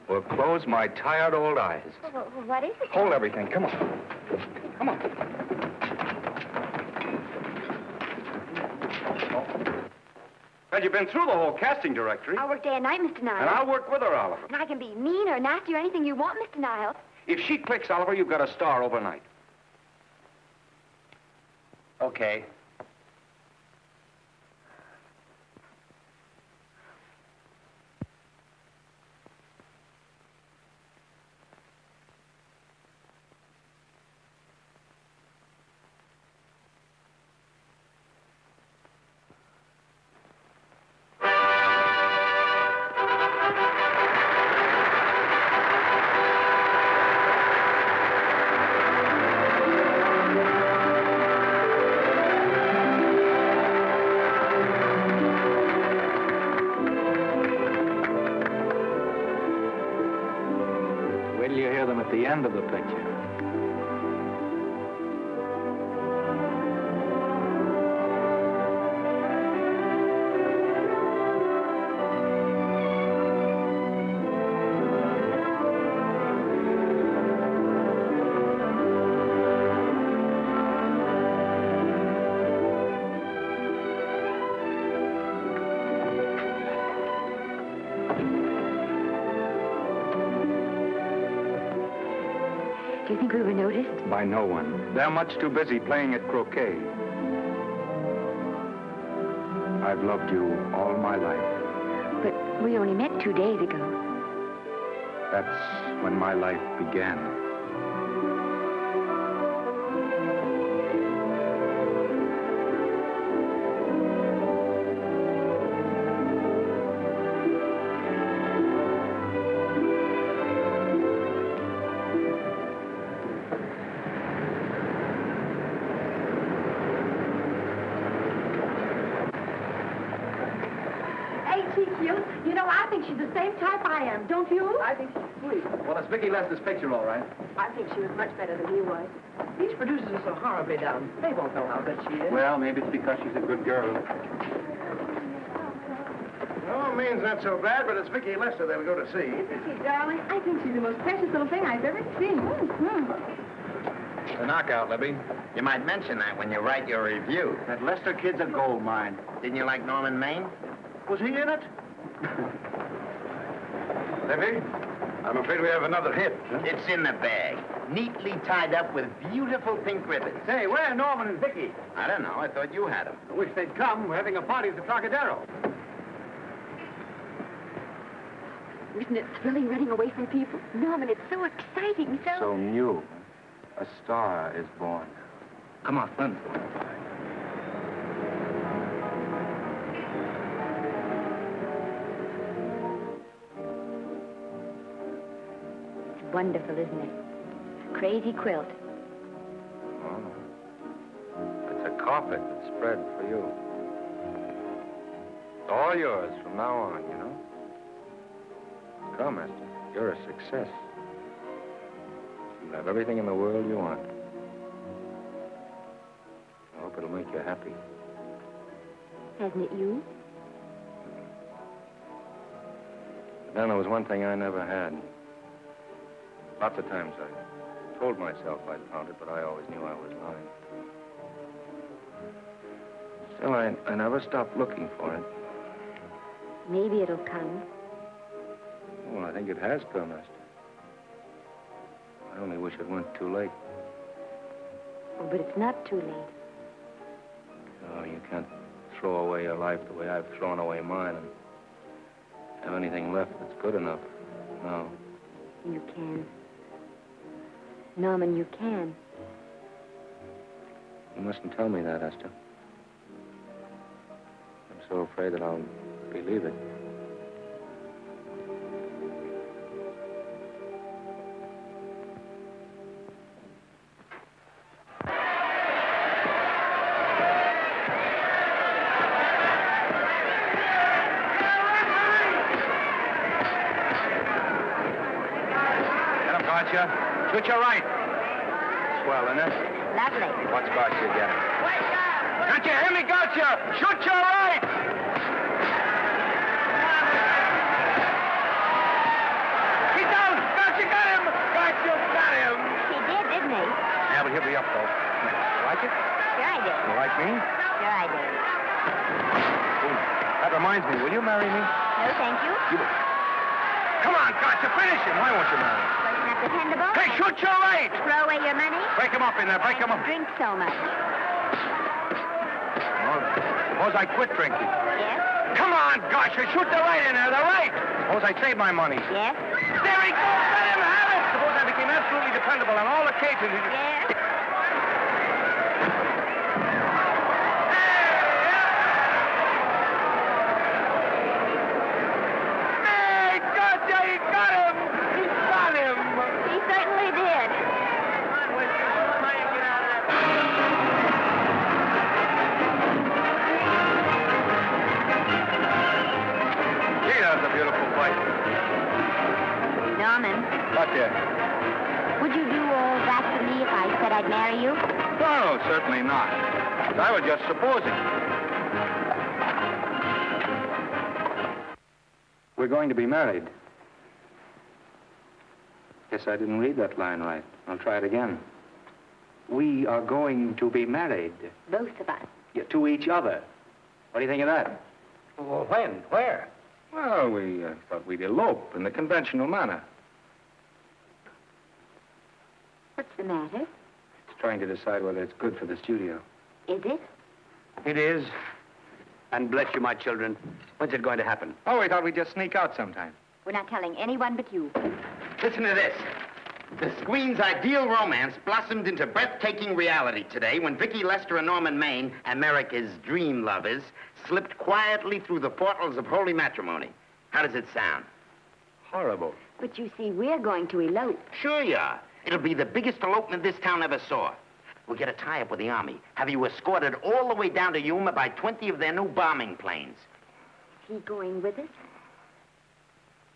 Will close my tired old eyes. Well, what is it? Hold everything. Come on. Come on. Well, you've been through the whole casting directory. I'll work day and night, Mr. Niles. And I'll work with her, Oliver. And I can be mean or nasty or anything you want, Mr. Niles. If she clicks, Oliver, you've got a star overnight. Okay. Wait till you hear them at the end of the picture. Do you think we were noticed? By no one. They're much too busy playing at croquet. I've loved you all my life. But we only met 2 days ago. That's when my life began. You know, I think she's the same type I am, don't you? I think she's sweet. Well, it's Vicki Lester's picture, all right. I think she was much better than he was. These producers are so horribly down. They won't know how good she is. Well, maybe it's because she's a good girl. No, Maine's not so bad, but it's Vicki Lester they'll go to see. Isn't she, darling? I think she's the most precious little thing I've ever seen. a knockout, Libby. You might mention that when you write your review. That Lester kid's a gold mine. Didn't you like Norman Maine? Was he in it? Libby, I'm afraid we have another hit. It's in the bag, neatly tied up with beautiful pink ribbons. Say, where are Norman and Vicky? I don't know. I thought you had them. I wish they'd come. We're having a party at the Trocadero. Isn't it thrilling running away from people? Norman, it's so exciting, So new. A star is born. Come on, run. It's wonderful, isn't it? Crazy quilt. Oh. It's a carpet that's spread for you. It's all yours from now on, you know? Come, Esther. You're a success. You'll have everything in the world you want. I hope it'll make you happy. Hasn't it you? But then there was one thing I never had. Lots of times I told myself I'd found it, but I always knew I was lying. Still, I never stopped looking for it. Maybe it'll come. Well, I think it has come, Esther. I only wish it weren't too late. Oh, but it's not too late. Oh, you can't throw away your life the way I've thrown away mine and have anything left that's good enough. No. You can. Norman, you can. You mustn't tell me that, Esther. I'm so afraid that I'll believe it. Shoot your right. Swell, isn't it? Lovely. What's got you again? Wake up! Can't you hear me, gotcha? Shoot your right! He's down! Gotcha, got him! Gotcha, got him! He did, didn't he? Yeah, but he'll be up, though. You like it? Sure I did. You like me? Sure I did. Ooh, that reminds me. Will you marry me? No, thank you. Come on, gotcha, finish him. Why won't you marry me? Wasn't that dependable? Hey, shoot your right! Throw away your money? Break him up in there, break him up. Drink so much. Well, suppose I quit drinking. Yes? Come on, gosh, you shoot the right in there, the right. Suppose I save my money. Yes? There he goes, let him have it. Suppose I became absolutely dependable on all occasions. Yes? Hey, gotcha, he got him. He got him. He certainly did. Gee, that's a beautiful fight. Norman, What there? would you do all that for me if I said I'd marry you? No, certainly not. I was just supposing. We're going to be married. Guess I didn't read that line right. I'll try it again. We are going to be married. Both of us. Yeah, to each other. What do you think of that? Well, when? Where? Well, we thought we'd elope in the conventional manner. What's the matter? It's trying to decide whether it's good for the studio. Is it? It is. And bless you, my children. When's it going to happen? Oh, we thought we'd just sneak out sometime. We're not telling anyone but you. Listen to this. The screen's ideal romance blossomed into breathtaking reality today when Vicky Lester and Norman Maine, America's dream lovers, slipped quietly through the portals of holy matrimony. How does it sound? Horrible. But you see, we're going to elope. Sure you are. It'll be the biggest elopement this town ever saw. We'll get a tie-up with the Army, have you escorted all the way down to Yuma by 20 of their new bombing planes. Is he going with us?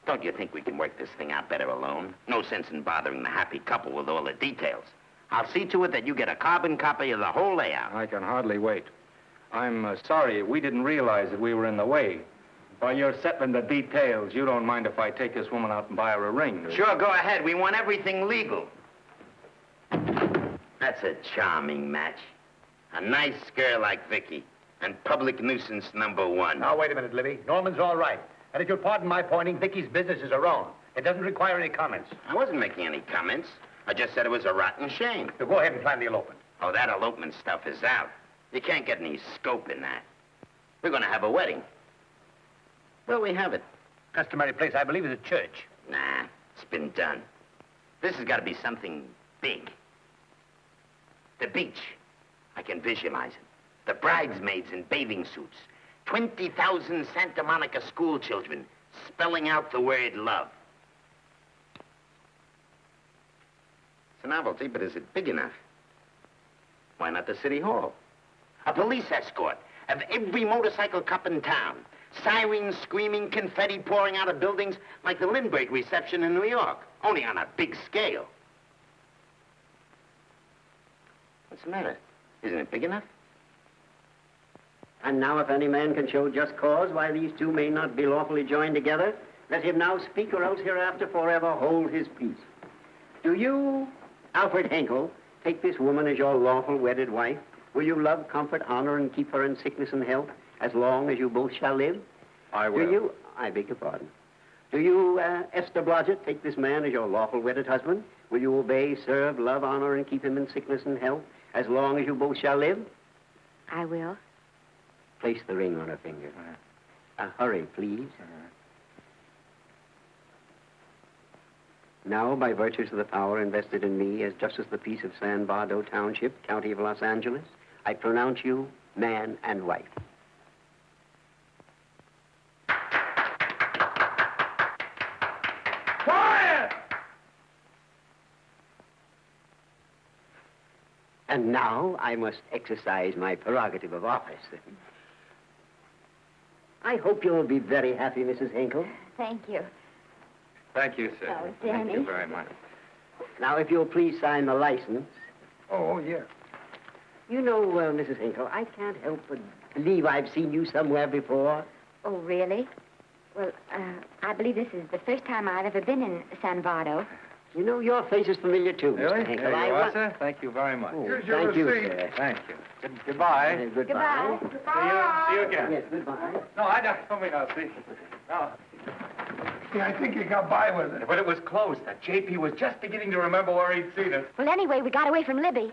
Don't you think we can work this thing out better alone? No sense in bothering the happy couple with all the details. I'll see to it that you get a carbon copy of the whole layout. I can hardly wait. I'm sorry. We didn't realize that we were in the way. While you're settling the details, you don't mind if I take this woman out and buy her a ring, do you? Sure, go ahead. We want everything legal. That's a charming match. A nice girl like Vicky, and public nuisance #1. Now, wait a minute, Libby. Norman's all right. And if you'll pardon my pointing, Vicky's business is her own. It doesn't require any comments. I wasn't making any comments. I just said it was a rotten shame. So go ahead and plan the elopement. Oh, that elopement stuff is out. You can't get any scope in that. We're going to have a wedding. Where'll we have it? Customary place, I believe, is a church. Nah, it's been done. This has got to be something big. The beach. I can visualize it. The bridesmaids in bathing suits. 20,000 Santa Monica school children spelling out the word love. It's a novelty, but is it big enough? Why not the city hall? A police escort of every motorcycle cop in town. Sirens screaming, confetti pouring out of buildings like the Lindbergh reception in New York, only on a big scale. What's the matter? Isn't it big enough? And now if any man can show just cause why these two may not be lawfully joined together, let him now speak or else hereafter forever hold his peace. Do you, Alfred Henkel, take this woman as your lawful wedded wife? Will you love, comfort, honor, and keep her in sickness and health as long as you both shall live? I will. Do you, I beg your pardon. Do you, Esther Blodgett, take this man as your lawful wedded husband? Will you obey, serve, love, honor, and keep him in sickness and health as long as you both shall live? I will. Place the ring on her finger. Hurry, please. Now, by virtues of the power invested in me as Justice of the Peace of San Bardo Township, County of Los Angeles, I pronounce you man and wife. Quiet! And now I must exercise my prerogative of office. I hope you'll be very happy, Mrs. Henkel. Thank you. Thank you, sir. Oh, Thank you Danny. very much. Now, if you'll please sign the license. Oh, yeah. You know, Mrs. Henkel, I can't help but believe I've seen you somewhere before. Oh, really? Well, I believe this is the first time I've ever been in San Bardo. You know, your face is familiar, too, Really? Mr. Henkel. There you are, sir. Thank you very much. Oh, Here's your thank you, receipt. sir. Thank you. Goodbye. Goodbye. See you again. Yes, goodbye. No, I don't mean I'll see. No. Yeah, I think you got by with it. But it was close. That JP was just beginning to remember where he'd seen us. Well, anyway, we got away from Libby.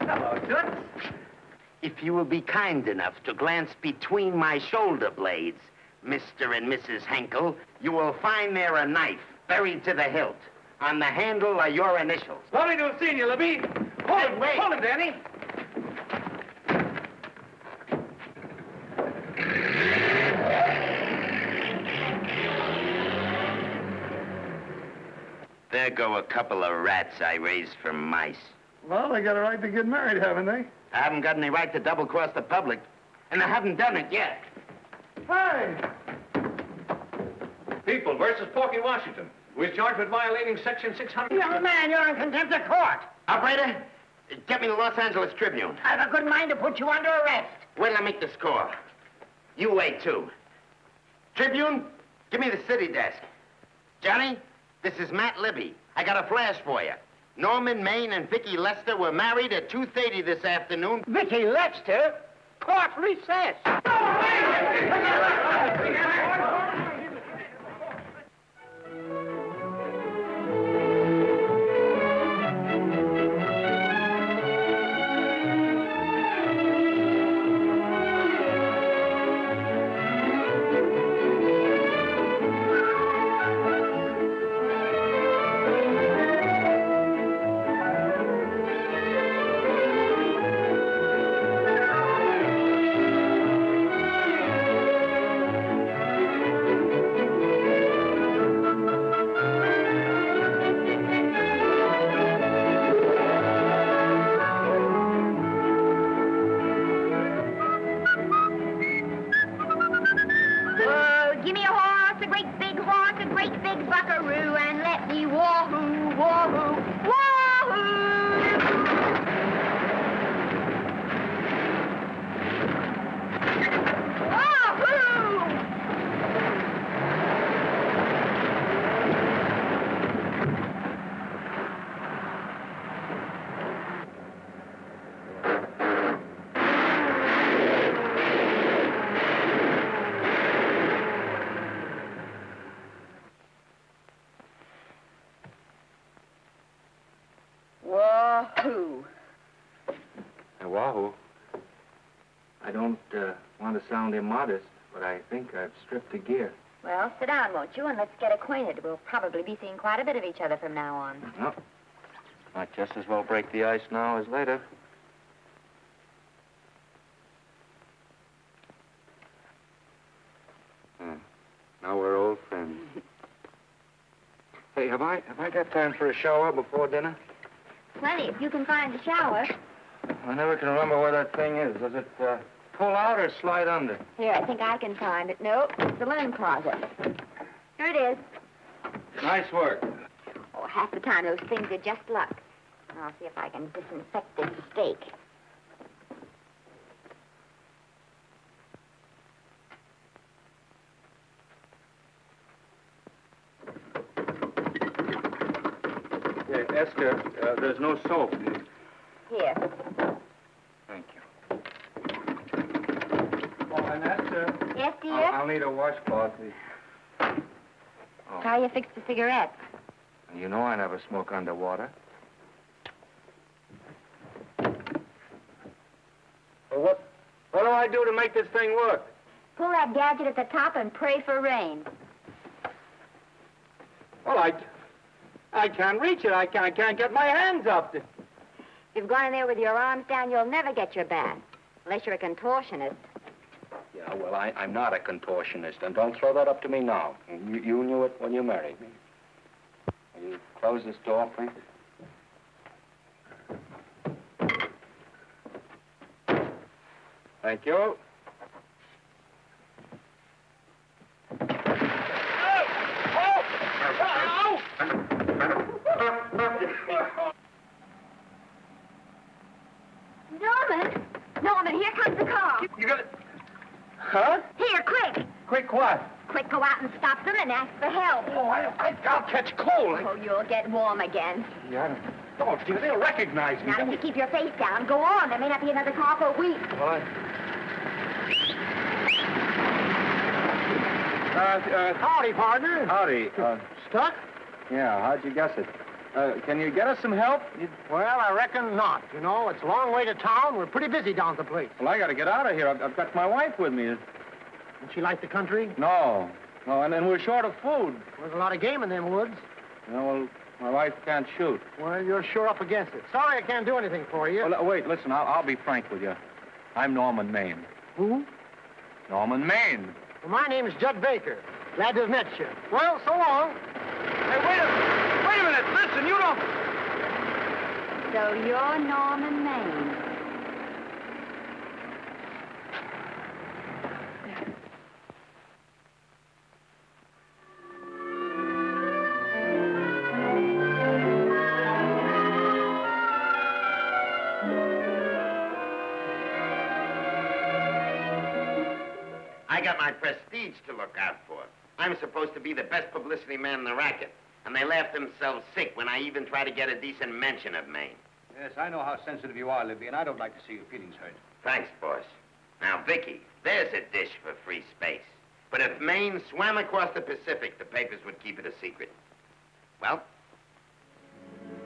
Hello, Toots. If you will be kind enough to glance between my shoulder blades, Mr. and Mrs. Henkel, you will find there a knife buried to the hilt. On the handle are your initials. Lovely to have seen you, Libby. Hey, wait. Hold it, Danny. There go a couple of rats I raised from mice. Well, they got a right to get married, haven't they? I haven't got any right to double-cross the public, and I haven't done it yet. Hey! People versus Porky Washington, who is charged with violating Section 600. Young man, you're in contempt of court. Operator, get me the Los Angeles Tribune. I've a good mind to put you under arrest. Wait till I make the score. You wait, too. Tribune, give me the city desk. Johnny, this is Matt Libby. I got a flash for you. Norman Maine and Vicky Lester were married at 2:30 this afternoon. Vicky Lester? Court recess. Give me a horse, a great big horse, a great big buckaroo, and let me wahoo, wahoo, wahoo! Wahoo! want to sound immodest, but I think I've stripped the gear. Well, sit down, won't you, and let's get acquainted. We'll probably be seeing quite a bit of each other from now on. No. Might just as well break the ice now as later. Now we're old friends. Hey, have I got time for a shower before dinner? Plenty, if you can find the shower. I never can remember where that thing is. Does it pull out or slide under? Here, I think I can find it. Nope, it's the linen closet. Here it is. Nice work. Oh, half the time those things are just luck. I'll see if I can disinfect this steak. Yeah, Esther, there's no soap. Here. Thank you. Oh, and Esther. Yes, dear? I'll need a washcloth, please. Oh. How you fix the cigarettes? You know I never smoke underwater. Well, what do I do to make this thing work? Pull that gadget at the top and pray for rain. Well, I can't reach it. I can't get my hands up. If you've gone in there with your arms down, you'll never get your bath. Unless you're a contortionist. Yeah, well, I'm not a contortionist, and don't throw that up to me now. You knew it when you married me. Will you close this door, please? Thank you. Norman, here comes the car. You got it? Huh? Here, quick. Quick what? Quick, go out and stop them and ask for help. Oh, I'll catch cold. Oh, you'll get warm again. Yeah, don't you? They'll recognize me. Now, if you keep your face down, go on. There may not be another car for a week. What? Howdy, partner. Howdy. Stuck? Yeah, how'd you guess it? Can you get us some help? Well, I reckon not. You know, it's a long way to town. We're pretty busy down at the place. Well, I got to get out of here. I've got my wife with me. Does she like the country? No, and we're short of food. There's a lot of game in them woods. You know, well, my wife can't shoot. Well, you're sure up against it. Sorry I can't do anything for you. Well, wait, listen, I'll be frank with you. I'm Norman Maine. Who? Norman Maine. Well, my name's Judd Baker. Glad to have met you. Well, so long. Hey, wait a minute. Listen, you don't... So you're Norman Maine. I got my prestige to look out for. I'm supposed to be the best publicity man in the racket. And they laugh themselves sick when I even try to get a decent mention of Maine. Yes, I know how sensitive you are, Libby, and I don't like to see your feelings hurt. Thanks, boss. Now, Vicky, there's a dish for free space. But if Maine swam across the Pacific, the papers would keep it a secret. Well,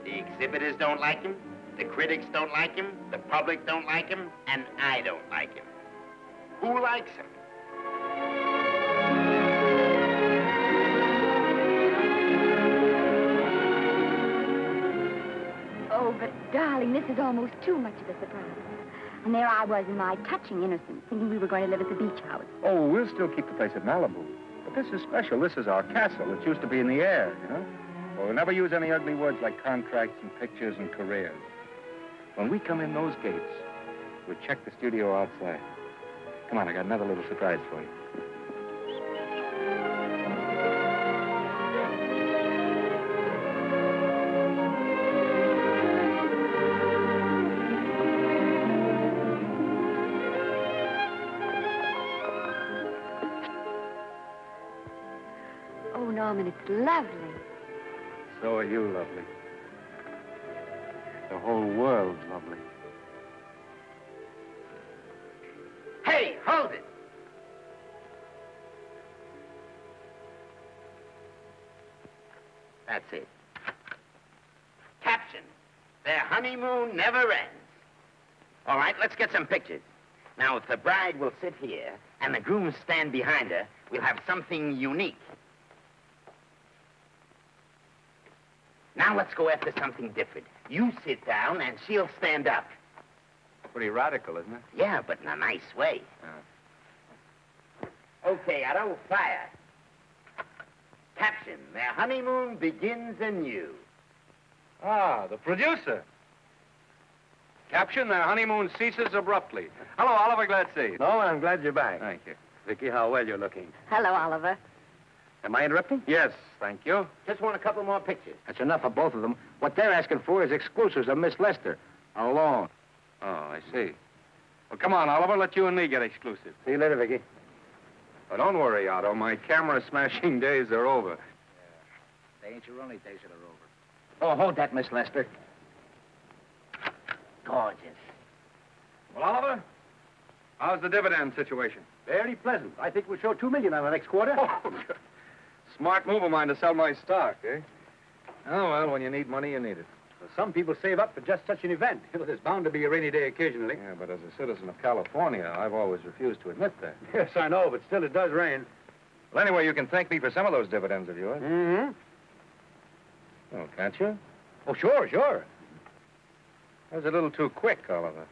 the exhibitors don't like him, the critics don't like him, the public don't like him, and I don't like him. Who likes him? Oh, but, darling, this is almost too much of a surprise. And there I was in my touching innocence, thinking we were going to live at the beach house. Oh, we'll still keep the place at Malibu. But this is special. This is our castle. It used to be in the air, you know? We'll never use any ugly words like contracts and pictures and careers. When we come in those gates, we'll check the studio outside. Come on, I got another little surprise for you. Oh, Norman, it's lovely. So are you lovely. The whole world's lovely. Hey, hold it! That's it. Caption: Their honeymoon never ends. All right, let's get some pictures. Now, if the bride will sit here and the groom stand behind her, we'll have something unique. Now let's go after something different. You sit down and she'll stand up. Pretty radical, isn't it? Yeah, but in a nice way. Okay, Adolphe, fire. Caption, their honeymoon begins anew. Ah, the producer. Caption, their honeymoon ceases abruptly. Hello, Oliver, glad to see you. No, I'm glad you're back. Thank you. Vicky, how well you're looking. Hello, Oliver. Am I interrupting? Yes, thank you. Just want a couple more pictures. That's enough of both of them. What they're asking for is exclusives of Miss Lester. Alone. Oh, I see. Well, come on, Oliver, let you and me get exclusive. See you later, Vicky. Oh, don't worry, Otto. My camera smashing days are over. They ain't your only days that are over. Oh, hold that, Miss Lester. Gorgeous. Well, Oliver, how's the dividend situation? Very pleasant. I think we'll show $2 million on the next quarter. Oh, smart move of mine to sell my stock, eh? Oh, well, when you need money, you need it. Well, some people save up for just such an event. There's bound to be a rainy day occasionally. Yeah, but as a citizen of California, I've always refused to admit that. Yes, I know, but still it does rain. Well, anyway, you can thank me for some of those dividends of yours. Mm-hmm. Oh, can't you? Oh, sure. That was a little too quick, Oliver. What's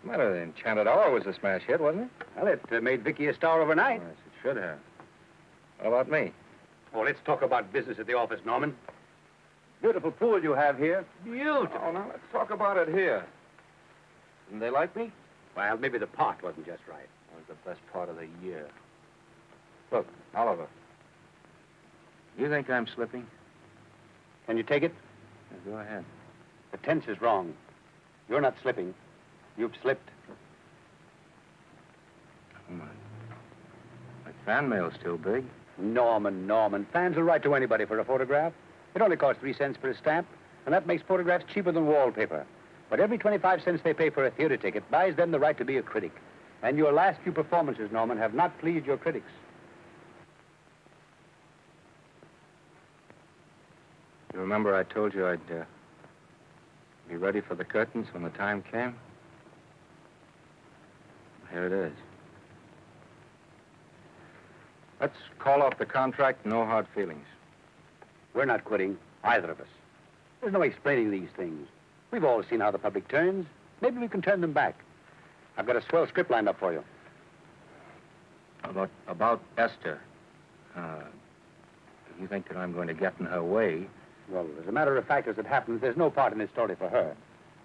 the matter? The Enchanted Hour was a smash hit, wasn't it? Well, it made Vicky a star overnight. Yes, it should have. What about me? Oh, let's talk about business at the office, Norman. Beautiful pool you have here. Beautiful. Oh, now let's talk about it here. Didn't they like me? Well, maybe the pot wasn't just right. That was the best part of the year. Look, Oliver, you think I'm slipping? Can you take it? Yeah, go ahead. The tense is wrong. You're not slipping. You've slipped. Oh, my fan mail's still big. Norman. Fans will write to anybody for a photograph. It only costs 3 cents for a stamp, and that makes photographs cheaper than wallpaper. But every 25 cents they pay for a theater ticket buys them the right to be a critic. And your last few performances, Norman, have not pleased your critics. You remember I told you I'd be ready for the curtains when the time came? Here it is. Let's call off the contract, no hard feelings. We're not quitting, either of us. There's no explaining these things. We've all seen how the public turns. Maybe we can turn them back. I've got a swell script lined up for you. About Esther. You think that I'm going to get in her way? Well, as a matter of fact, as it happens, there's no part in this story for her.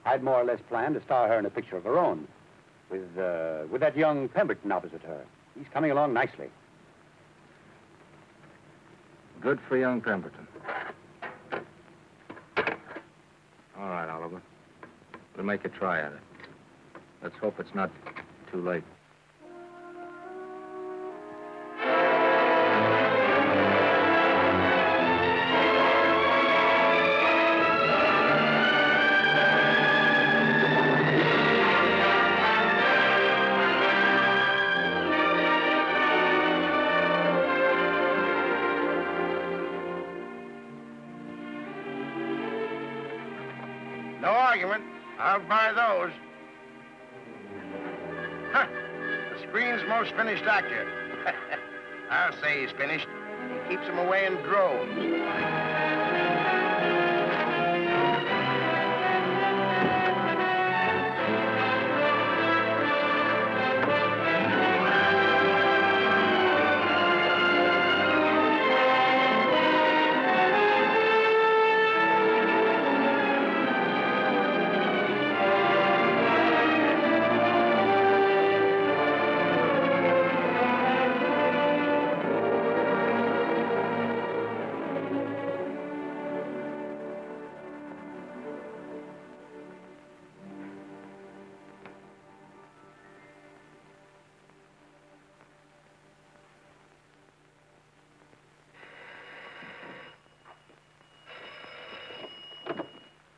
I'd more or less planned to star her in a picture of her own, with that young Pemberton opposite her. He's coming along nicely. Good for young Pemberton. All right, Oliver. We'll make a try at it. Let's hope it's not too late. No argument. I'll buy those. Huh. The screen's most finished actor. I'll say he's finished. He keeps them away in droves.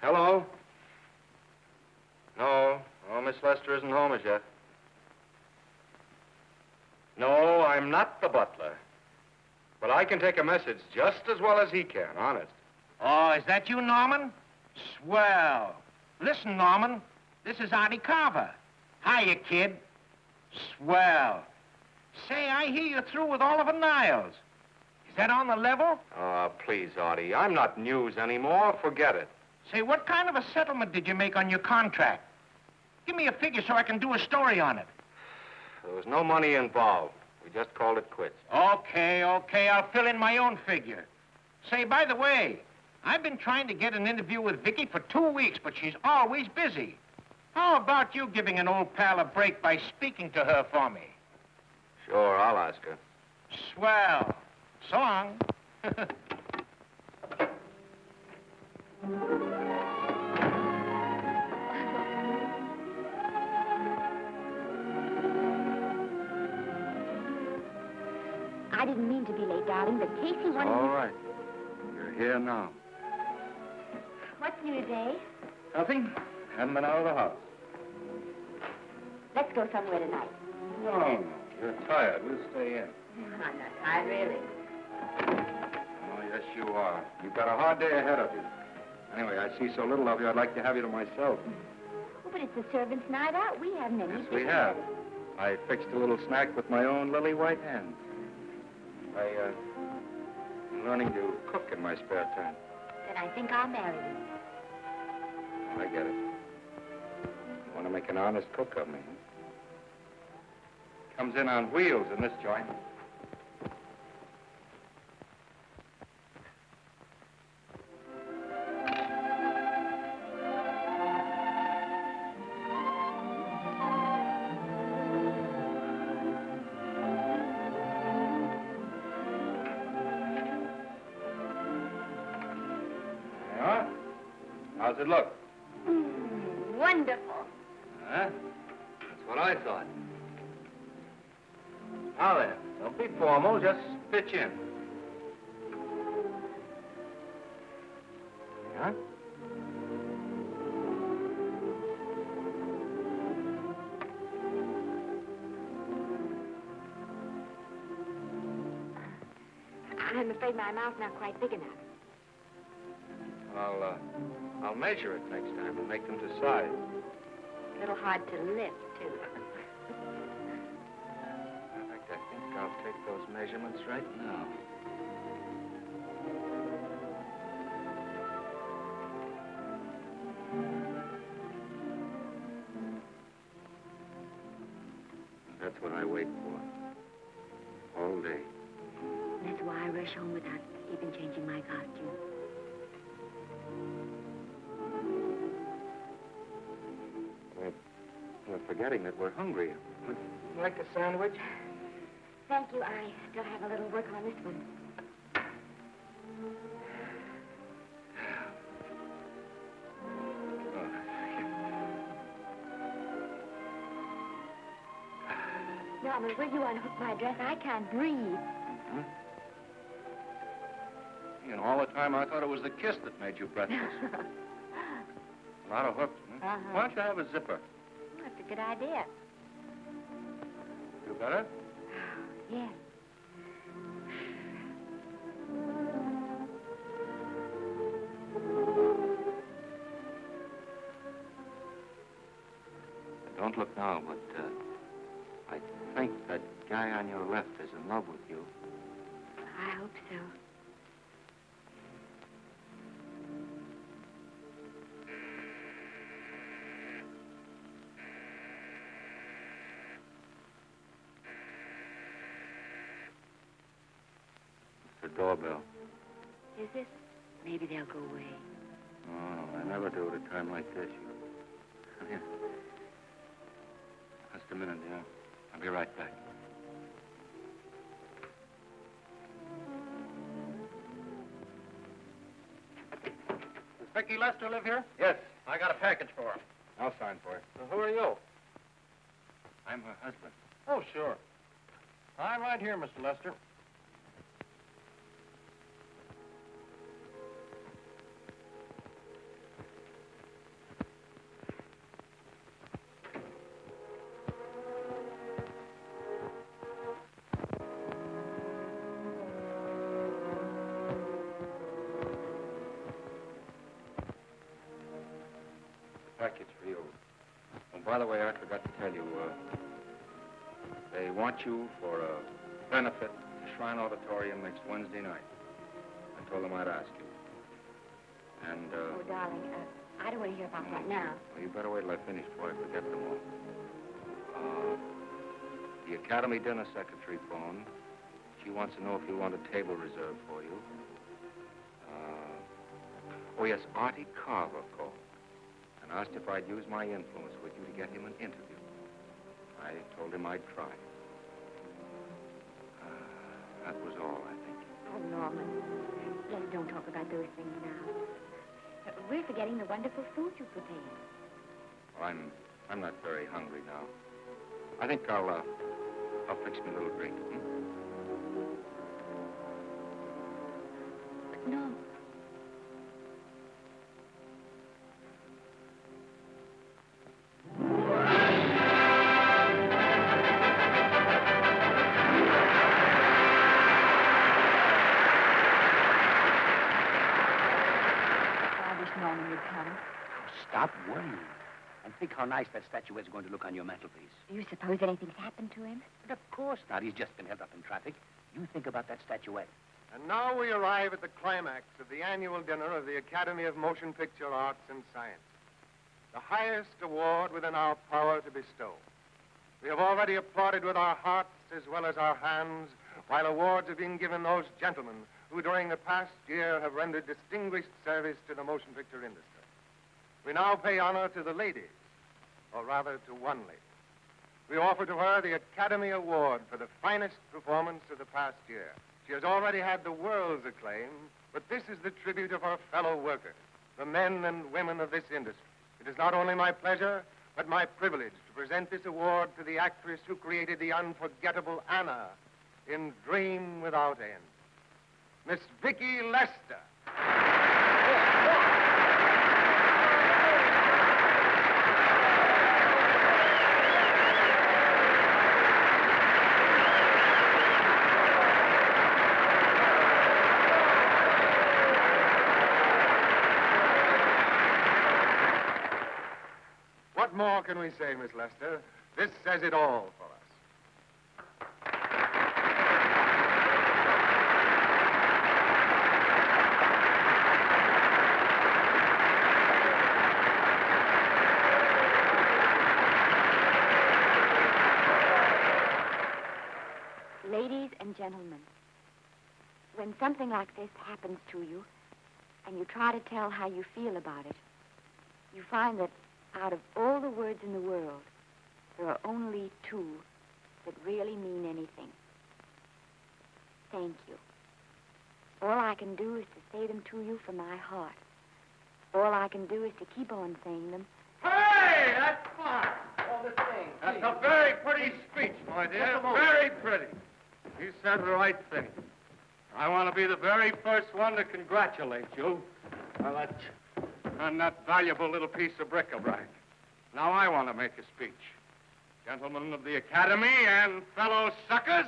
Hello? No, Miss Lester isn't home as yet. No, I'm not the butler. But I can take a message just as well as he can, honest. Oh, is that you, Norman? Swell. Listen, Norman, this is Artie Carver. Hiya, kid. Swell. Say, I hear you're through with Oliver Niles. Is that on the level? Oh, please, Artie. I'm not news anymore. Forget it. Say, what kind of a settlement did you make on your contract? Give me a figure so I can do a story on it. There was no money involved. We just called it quits. Okay, I'll fill in my own figure. Say, by the way, I've been trying to get an interview with Vicky for 2 weeks, but she's always busy. How about you giving an old pal a break by speaking to her for me? Sure, I'll ask her. Swell. So long. I didn't mean to be late, darling, but Casey wanted All right. You're here now. What's new today? Nothing. Haven't been out of the house. Let's go somewhere tonight. No. You're tired. We'll stay in. I'm not tired, really. Oh, yes, you are. You've got a hard day ahead of you. Anyway, I see so little of you, I'd like to have you to myself. Oh, but it's the servants' night out. We haven't any. Yes, we have. I fixed a little snack with my own lily white hands. I'm learning to cook in my spare time. Then I think I'll marry you. I get it. You want to make an honest cook of me, huh? Comes in on wheels in this joint. How's it look? Wonderful. Huh? That's what I thought. Now then, don't be formal, just pitch in. Huh? I'm afraid my mouth's not quite big enough. I'll measure it next time and make them to size. A little hard to lift, too. In fact, I think I'll take those measurements right now. That's what I wait for. All day. That's why I rush home without even changing my costume. We're forgetting that we're hungry. Would you like a sandwich? Thank you. I still have a little work on this one. Norman, will you unhook my dress? I can't breathe. Mm-hmm. You know, all the time I thought it was the kiss that made you breathless. A lot of hooks, huh? Why don't you have a zipper? That's a good idea. You better? Yes. Don't look now, but I think that guy on your left is in love with you. I hope so. It's the doorbell. Is it? Maybe they'll go away. Oh, I never do at a time like this. Come here. Just a minute, dear. I'll be right back. Does Vicky Lester live here? Yes. I got a package for her. I'll sign for it. Who are you? I'm her husband. Oh, sure. I'm right here, Mr. Lester. by the way, I forgot to tell you, they want you for a benefit at the Shrine Auditorium next Wednesday night. I told them I'd ask you. And, Oh, darling, I don't want to hear about that now. well, you better wait till I finish before I forget them all. The Academy dinner secretary phoned. She wants to know if you want a table reserved for you. Oh, yes, Artie Carver called and asked if I'd use my influence with you to get him an interview. I told him I'd try. That was all, I think. Oh, Norman, let's don't talk about those things now. We're forgetting the wonderful food you prepared. Well, I'm not very hungry now. I think I'll fix me a little drink. No. Norman, you'd come. Stop worrying. And think how nice that statuette's going to look on your mantelpiece. Do you suppose anything's happened to him? But of course not. He's just been held up in traffic. You think about that statuette. And now we arrive at the climax of the annual dinner of the Academy of Motion Picture Arts and Sciences, the highest award within our power to bestow. We have already applauded with our hearts as well as our hands, while awards are being given those gentlemen who during the past year have rendered distinguished service to the motion picture industry. We now pay honor to the ladies, or rather to one lady. We offer to her the Academy Award for the finest performance of the past year. She has already had the world's acclaim, but this is the tribute of her fellow workers, the men and women of this industry. It is not only my pleasure, but my privilege to present this award to the actress who created the unforgettable Anna in Dream Without End, Miss Vicki Lester. What more can we say, Miss Lester? This says it all for us. Ladies and gentlemen, when something like this happens to you, and you try to tell how you feel about it, you find that out of all the words in the world, there are only two that really mean anything. Thank you. All I can do is to say them to you from my heart. All I can do is to keep on saying them. Hey, that's fine. All the thing. That's a very pretty speech, my dear. Very pretty. You said the right thing. I want to be the very first one to congratulate you on that valuable little piece of bric-a-brac. Now I want to make a speech. Gentlemen of the Academy and fellow suckers,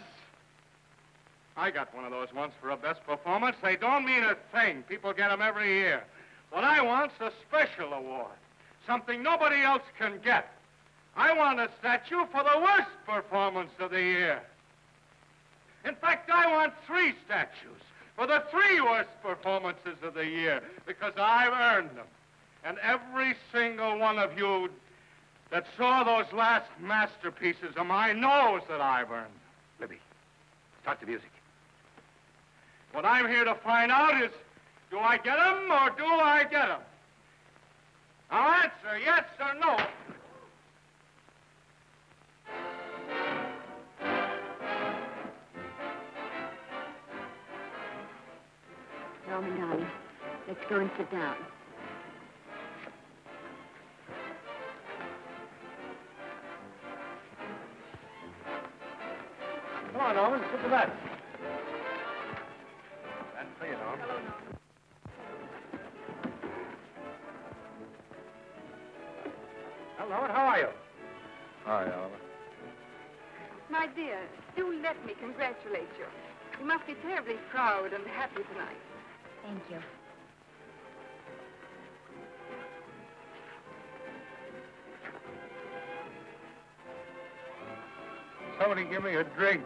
I got one of those once for a best performance. They don't mean a thing. People get them every year. What I want's a special award, something nobody else can get. I want a statue for the worst performance of the year. In fact, I want 3 statues for the 3 worst performances of the year, because I've earned them. And every single one of you that saw those last masterpieces of mine knows that I've earned them. Libby, start the music. What I'm here to find out is, do I get them or do I get them? Now answer yes or no. Norman, darling, let's go and sit down. Come on, Norman, sit to that. That's for you, Norman. Hello, Norman, how are you? Hi, Oliver. My dear, do let me congratulate you. You must be terribly proud and happy tonight. Thank you. Somebody give me a drink.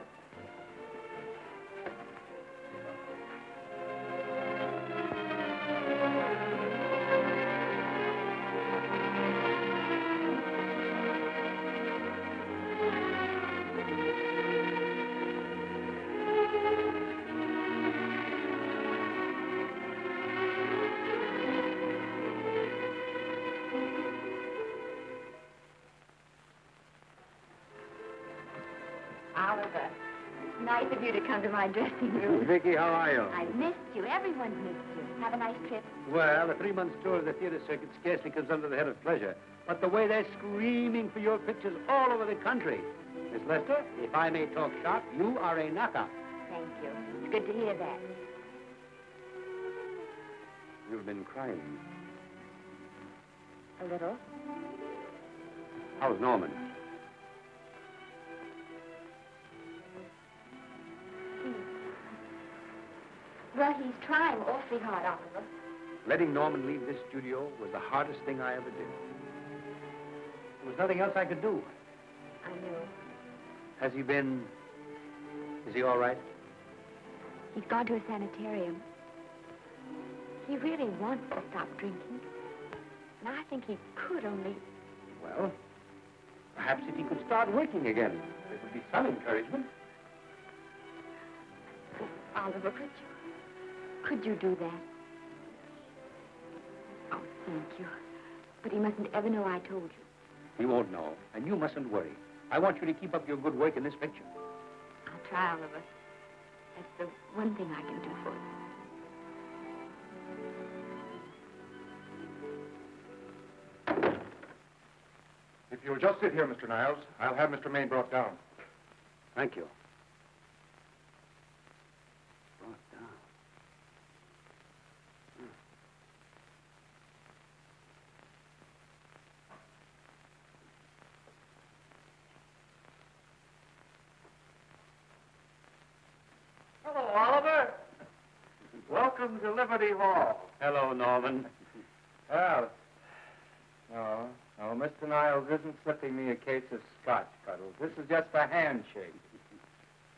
Oliver, it's nice of you to come to my dressing room. Vicky, how are you? I've missed you. Everyone's missed you. Have a nice trip. Well, a 3-month tour of the theater circuit scarcely comes under the head of pleasure. But the way they're screaming for your pictures all over the country. Miss Lester, if I may talk shop, you are a knockout. Thank you. It's good to hear that. You've been crying. A little. How's Norman? Well, he's trying awfully hard, Oliver. Letting Norman leave this studio was the hardest thing I ever did. There was nothing else I could do. I know. Has he been... Is he all right? He's gone to a sanitarium. He really wants to stop drinking. And I think he could only... Well, perhaps if he could start working again, there would be some encouragement. Oliver, could you do that? Oh, thank you. But he mustn't ever know I told you. He won't know, and you mustn't worry. I want you to keep up your good work in this picture. I'll try, Oliver. That's the one thing I can do for you. If you'll just sit here, Mr. Niles, I'll have Mr. Maine brought down. Thank you. Hello, Oliver. Welcome to Liberty Hall. Hello, Norman. Well, no, Mr. Niles isn't slipping me a case of scotch, Cuddles. This is just a handshake.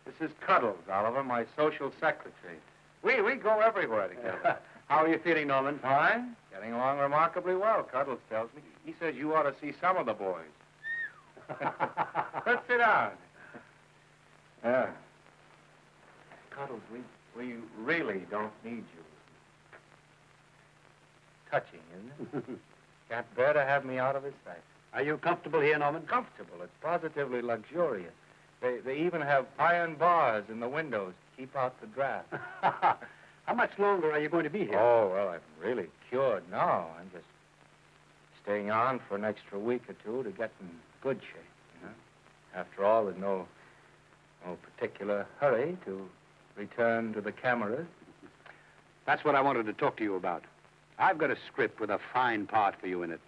This is Cuddles, Oliver, my social secretary. We go everywhere together. How are you feeling, Norman? Fine. Getting along remarkably well, Cuddles tells me. He says you ought to see some of the boys. Let's sit down. Yeah. Cuddles, we really don't need you. Touching, isn't it? Can't bear to have me out of his sight. Are you comfortable here, Norman? Comfortable. It's positively luxurious. They even have iron bars in the windows to keep out the draft. How much longer are you going to be here? Oh, well, I'm really cured now. I'm just staying on for an extra week or two to get in good shape, you know. After all, there's no particular hurry to return to the cameras. That's what I wanted to talk to you about. I've got a script with a fine part for you in it.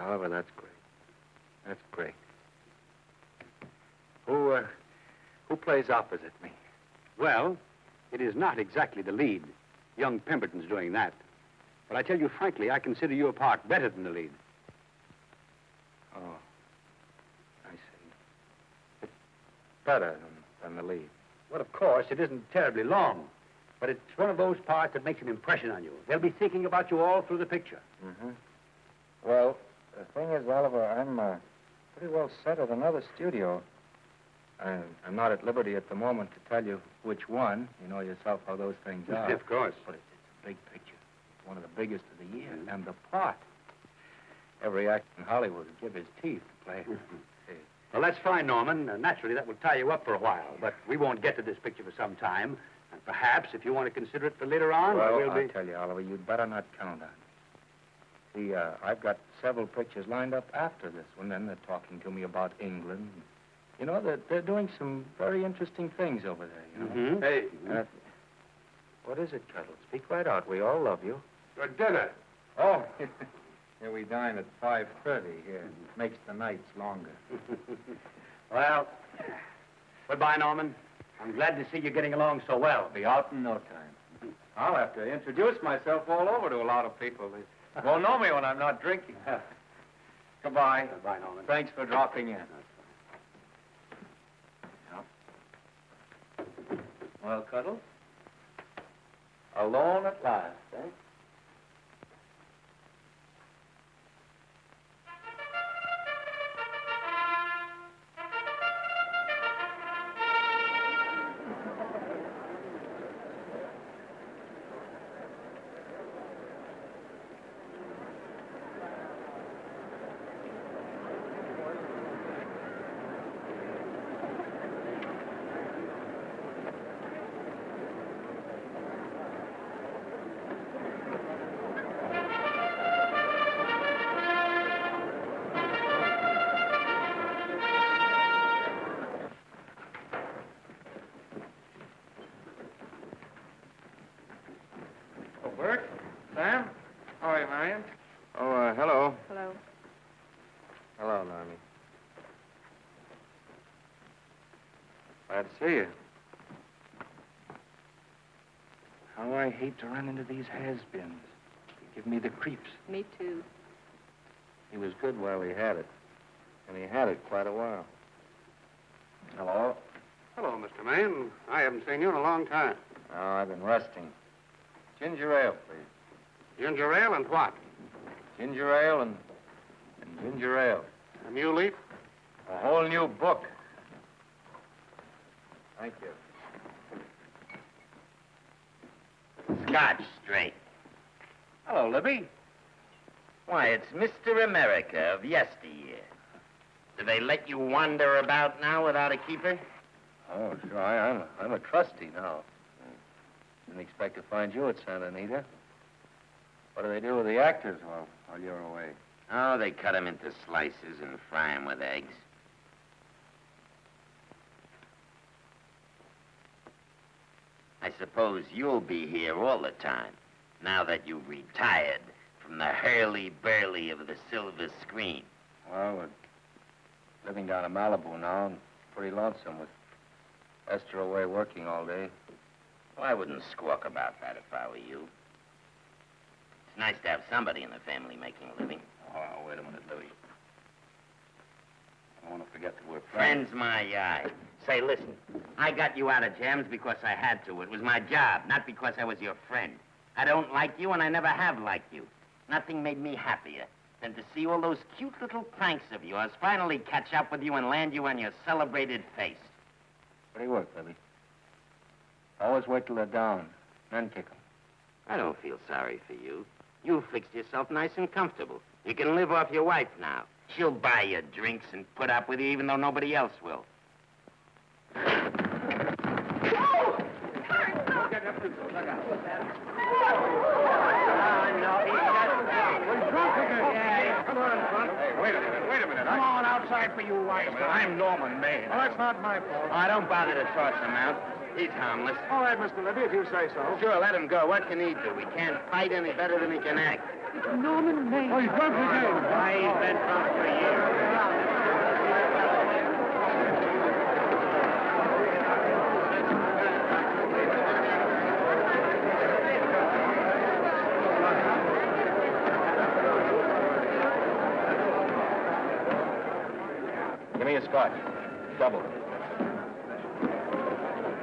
Oliver, that's great. That's great. Who plays opposite me? Well, it is not exactly the lead. Young Pemberton's doing that. But I tell you frankly, I consider your part better than the lead. Oh, I see. It's better than the lead. Well, of course, it isn't terribly long. But it's one of those parts that makes an impression on you. They'll be thinking about you all through the picture. Mm-hmm. Well, the thing is, Oliver, I'm pretty well set at another studio. I'm not at liberty at the moment to tell you which one. You know yourself how those things are. Of course. But it's a big picture. It's one of the biggest of the year. Mm-hmm. And the part. Every actor in Hollywood would give his teeth to play. Well, that's fine, Norman. Naturally, that will tie you up for a while. But we won't get to this picture for some time. And perhaps, if you want to consider it for later on, well, we'll be... I'll tell you, Oliver, you'd better not count on it. See, I've got several pictures lined up after this one, and they're talking to me about England. You know, they're doing some very interesting things over there, you know. Mm-hmm. Hey. What is it, Cuddles? Speak right out. We all love you. Your dinner. Oh, here we dine at 5:30 here. It makes the nights longer. Well, goodbye, Norman. I'm glad to see you getting along so well. Be out in no time. I'll have to introduce myself all over to a lot of people. They won't know me when I'm not drinking. Goodbye. Goodbye, Norman. Thanks for dropping in. Well, Cuddles? Alone at last, eh? Bert? Sam? How are you, Marion? Oh, hello. Hello. Hello, Normie. Glad to see you. How I hate to run into these has-beens. They give me the creeps. Me too. He was good while he had it. And he had it quite a while. Hello? Hello, Mr. Maine. I haven't seen you in a long time. Oh, I've been resting. Ginger ale, please. Ginger ale and what? Ginger ale and ginger ale. A new leaf? A whole new book. Thank you. Scotch straight. Hello, Libby. Why, it's Mr. America of yesteryear. Do they let you wander about now without a keeper? Oh, sure. I'm a trustee now. Didn't expect to find you at Santa Anita. What do they do with the actors while you're away? Oh, they cut them into slices and fry them with eggs. I suppose you'll be here all the time, now that you've retired from the hurly-burly of the silver screen. Well, we're living down in Malibu now and pretty lonesome with Esther away working all day. Well, I wouldn't squawk about that if I were you. It's nice to have somebody in the family making a living. Oh, wait a minute, Louie. I don't want to forget that we're friends. Friends, my eye. Say, listen, I got you out of jams because I had to. It was my job, not because I was your friend. I don't like you, and I never have liked you. Nothing made me happier than to see all those cute little pranks of yours finally catch up with you and land you on your celebrated face. Pretty work, Libby. Always wait till they're down, then kick them. I don't feel sorry for you. You fixed yourself nice and comfortable. You can live off your wife now. She'll buy you drinks and put up with you even though nobody else will. Wait a minute. Come on outside for you white. I'm Norman Maine. Well, that's not my fault. Oh, don't bother to toss him out. He's harmless. All right, Mr. Libby, if you say so. Sure, let him go. What can he do? He can't fight any better than he can act. Norman Maine. Oh, he's drunk again. Why, he's been drunk for years. Give me a scotch. Double.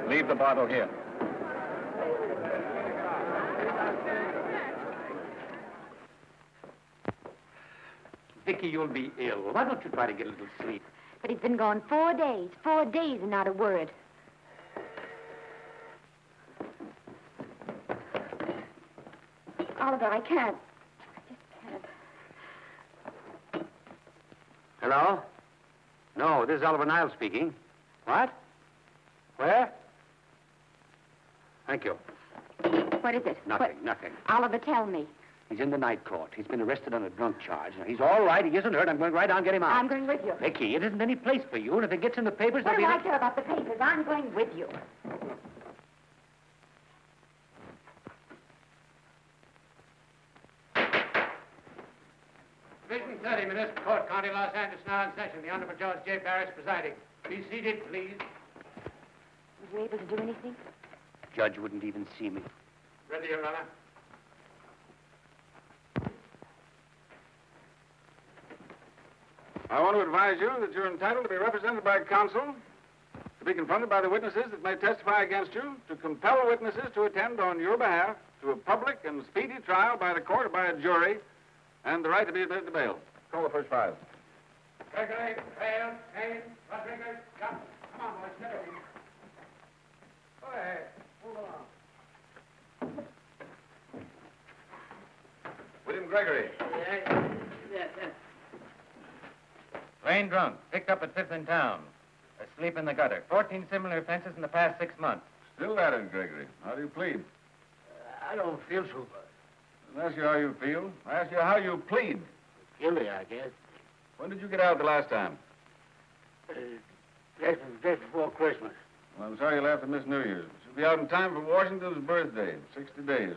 Leave the bottle here. Vicky, you'll be ill. Why don't you try to get a little sleep? But he's been gone 4 days. 4 days and not a word. Oliver, I can't. I just can't. Hello? No, this is Oliver Niles speaking. What? Where? Thank you. What is it? Nothing. Oliver, tell me. He's in the night court. He's been arrested on a drunk charge. Now, he's all right. He isn't hurt. I'm going right down and get him out. I'm going with you. Vicky, it isn't any place for you, and if it gets in the papers, What there'll do be... I care about the papers? I'm going with you. Division 30, Municipal Court, County Los Angeles, now in session. The Honorable Judge J. Barris presiding. Be seated, please. Were you able to do anything? Judge wouldn't even see me. Ready, Your Honor. I want to advise you that you're entitled to be represented by counsel, to be confronted by the witnesses that may testify against you, to compel witnesses to attend on your behalf to a public and speedy trial by the court or by a jury, and the right to be admitted to bail. Call the first five. Gregory, Hale, Haynes, Rodriguez, Johnson. Come on, boys, get over here. Go ahead. Move along. William Gregory. Plain drunk, picked up at 5th in town. Asleep in the gutter. 14 similar offenses in the past 6 months. Still at it, Gregory. How do you plead? I don't feel so good. I didn't ask you how you feel. I asked you how you plead. Guilty, I guess. When did you get out the last time? Just before Christmas. Well, I'm sorry you'll have to miss New Year's. You'll be out in time for Washington's birthday, 60 days.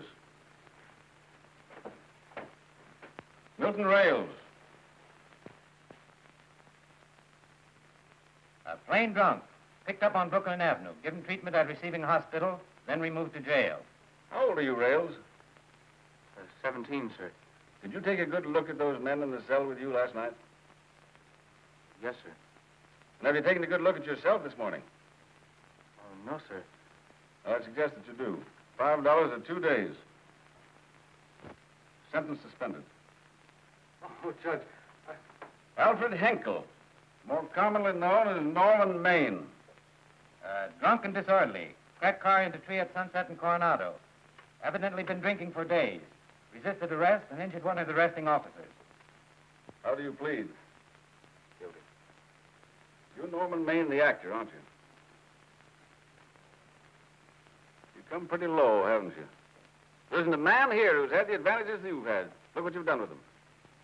Milton Rails. Plain drunk, picked up on Brooklyn Avenue, given treatment at receiving hospital, then removed to jail. How old are you, Rails? 17, sir. Did you take a good look at those men in the cell with you last night? Yes, sir. And have you taken a good look at yourself this morning? No, sir. Well, I suggest that you do. $5 or 2 days. Sentence suspended. Oh, Judge, Alfred Henkel, more commonly known as Norman Maine. Drunk and disorderly. Cracked car into tree at Sunset and Coronado. Evidently been drinking for days. Resisted arrest and injured one of the arresting officers. How do you plead? Guilty. You're Norman Maine, the actor, aren't you? You've come pretty low, haven't you? There isn't a man here who's had the advantages you've had. Look what you've done with them.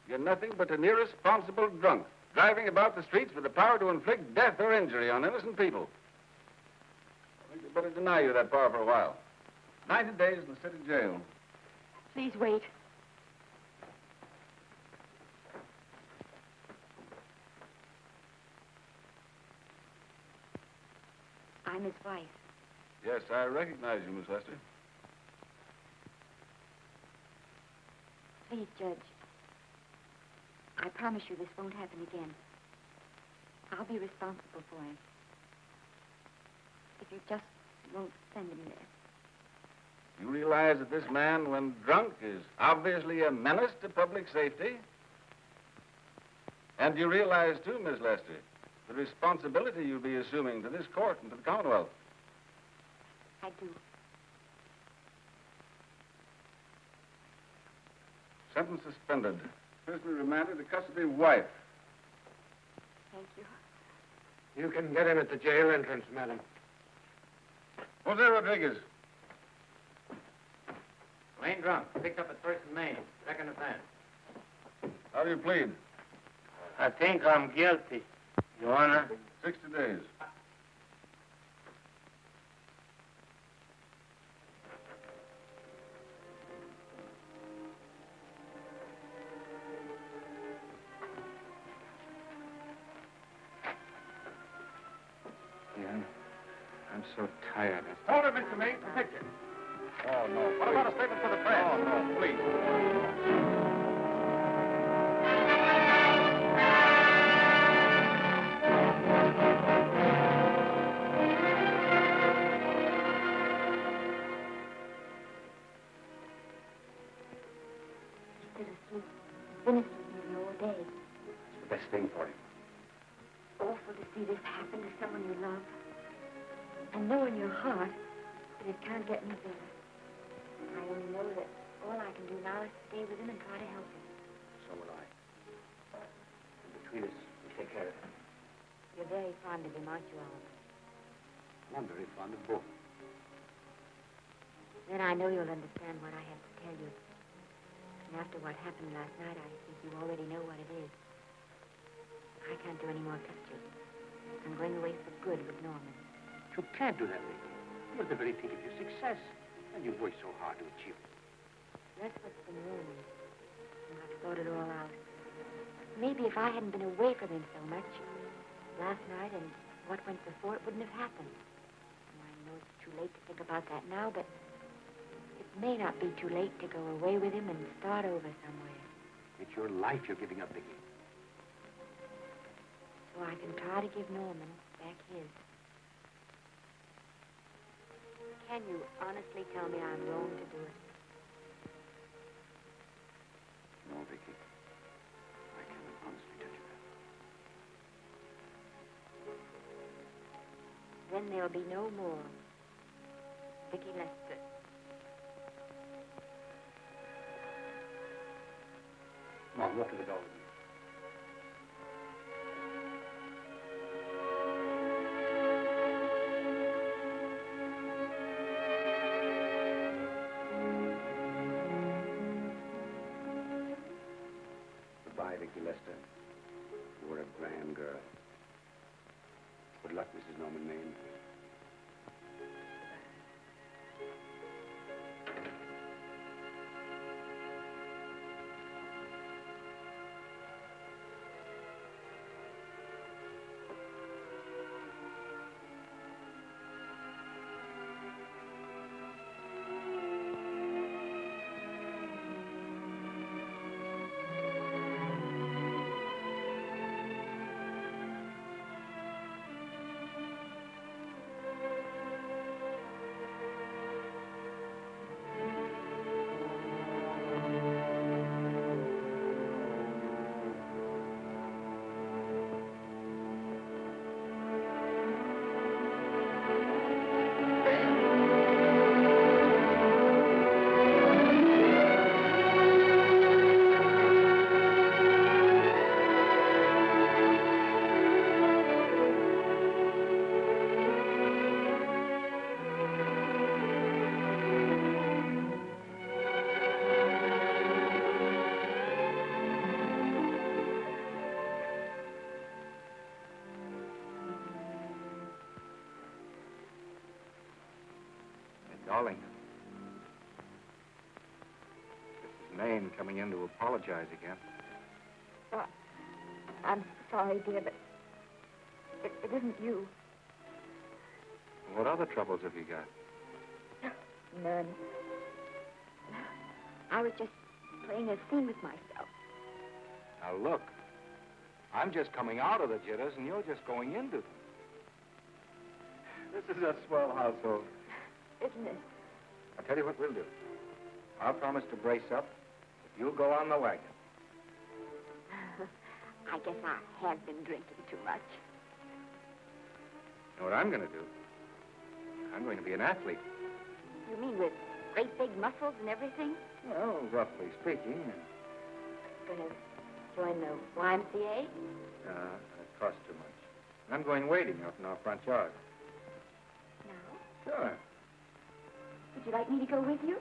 You're nothing but an irresponsible drunk, driving about the streets with the power to inflict death or injury on innocent people. I think we'd better deny you that power for a while. 90 days in the city jail. Please wait. I'm his wife. Yes, I recognize you, Miss Lester. Please, Judge. I promise you this won't happen again. I'll be responsible for him. If you just won't send him there. You realize that this man, when drunk, is obviously a menace to public safety? And you realize, too, Miss Lester, the responsibility you'll be assuming to this court and to the Commonwealth. I do. Sentence suspended. Prisoner remanded to custody wife. Thank you. You can get in at the jail entrance, madam. Jose Rodriguez. Plain drunk, picked up at 1st and Main. Second offense. How do you plead? I think I'm guilty, Your Honor. 60 days. I'm so tired. Hold it, Mr. Maine. Picture. Oh, no. What about a statement for the press? Oh, no, please. Instead of sleep, finished with me all day. It's the best thing for him. Awful to see this happen to someone you love. And know in your heart that it can't get any better. I only know that all I can do now is stay with him and try to help him. So will I. And between us, we'll take care of him. You're very fond of him, aren't you, Oliver? I'm very fond of both. Then I know you'll understand what I have to tell you. And after what happened last night, I think you already know what it is. I can't do any more pictures. I'm going away for good with Norman. You can't do that, lady. You're at the very peak of your success. And you've worked so hard to achieve it. That's what's been ruining me. And I've thought it all out. Maybe if I hadn't been away from him so much, last night and what went before, it wouldn't have happened. And I know it's too late to think about that now, but it may not be too late to go away with him and start over somewhere. It's your life you're giving up, Vicky. so I can try to give Norman back his. Can you honestly tell me I'm wrong to do it? No, Vicky. I cannot honestly tell you that. Then there'll be no more Vicky Lester. Mom, look at the dog. Goodbye, Vicky Lester. You were a grand girl. Good luck, Mrs. Norman Maine. Darling, this is Maine coming in to apologize again. Oh, I'm sorry, dear, but it isn't you. What other troubles have you got? None. I was just playing a scene with myself. Now, look. I'm just coming out of the jitters, and you're just going into them. This is a swell household. Isn't it? I'll tell you what we'll do. I'll promise to brace up if you'll go on the wagon. I guess I have been drinking too much. You know what I'm going to do? I'm going to be an athlete. You mean with great big muscles and everything? Well, roughly speaking. Gonna join the YMCA? It costs too much. I'm going wading out in our front yard. No? Sure. Would you like me to go with you?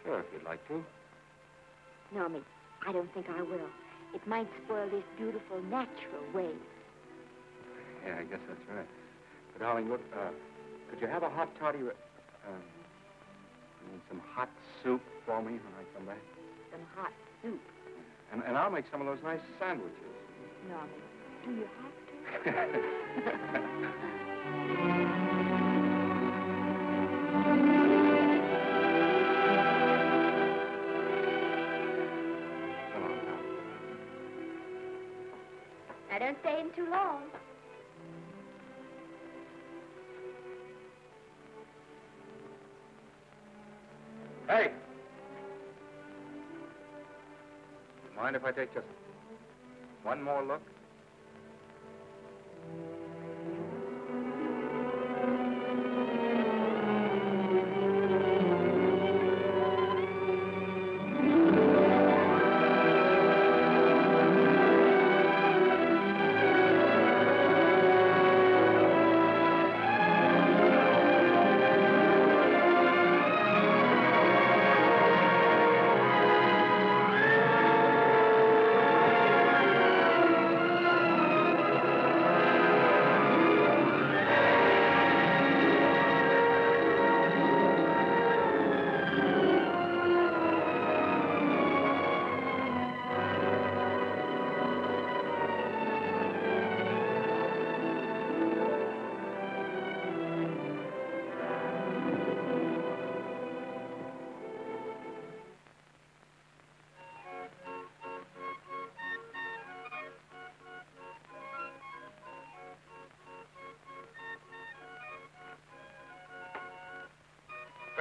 Sure, if you'd like to. No, Miss, I don't think I will. It might spoil this beautiful, natural wave. Yeah, I guess that's right. But, darling, look, could you have a hot toddy, some hot soup for me when I come back? Some hot soup? And I'll make some of those nice sandwiches. No, Miss, do you have to? Now, don't stay in too long. Hey! Mind if I take just one more look?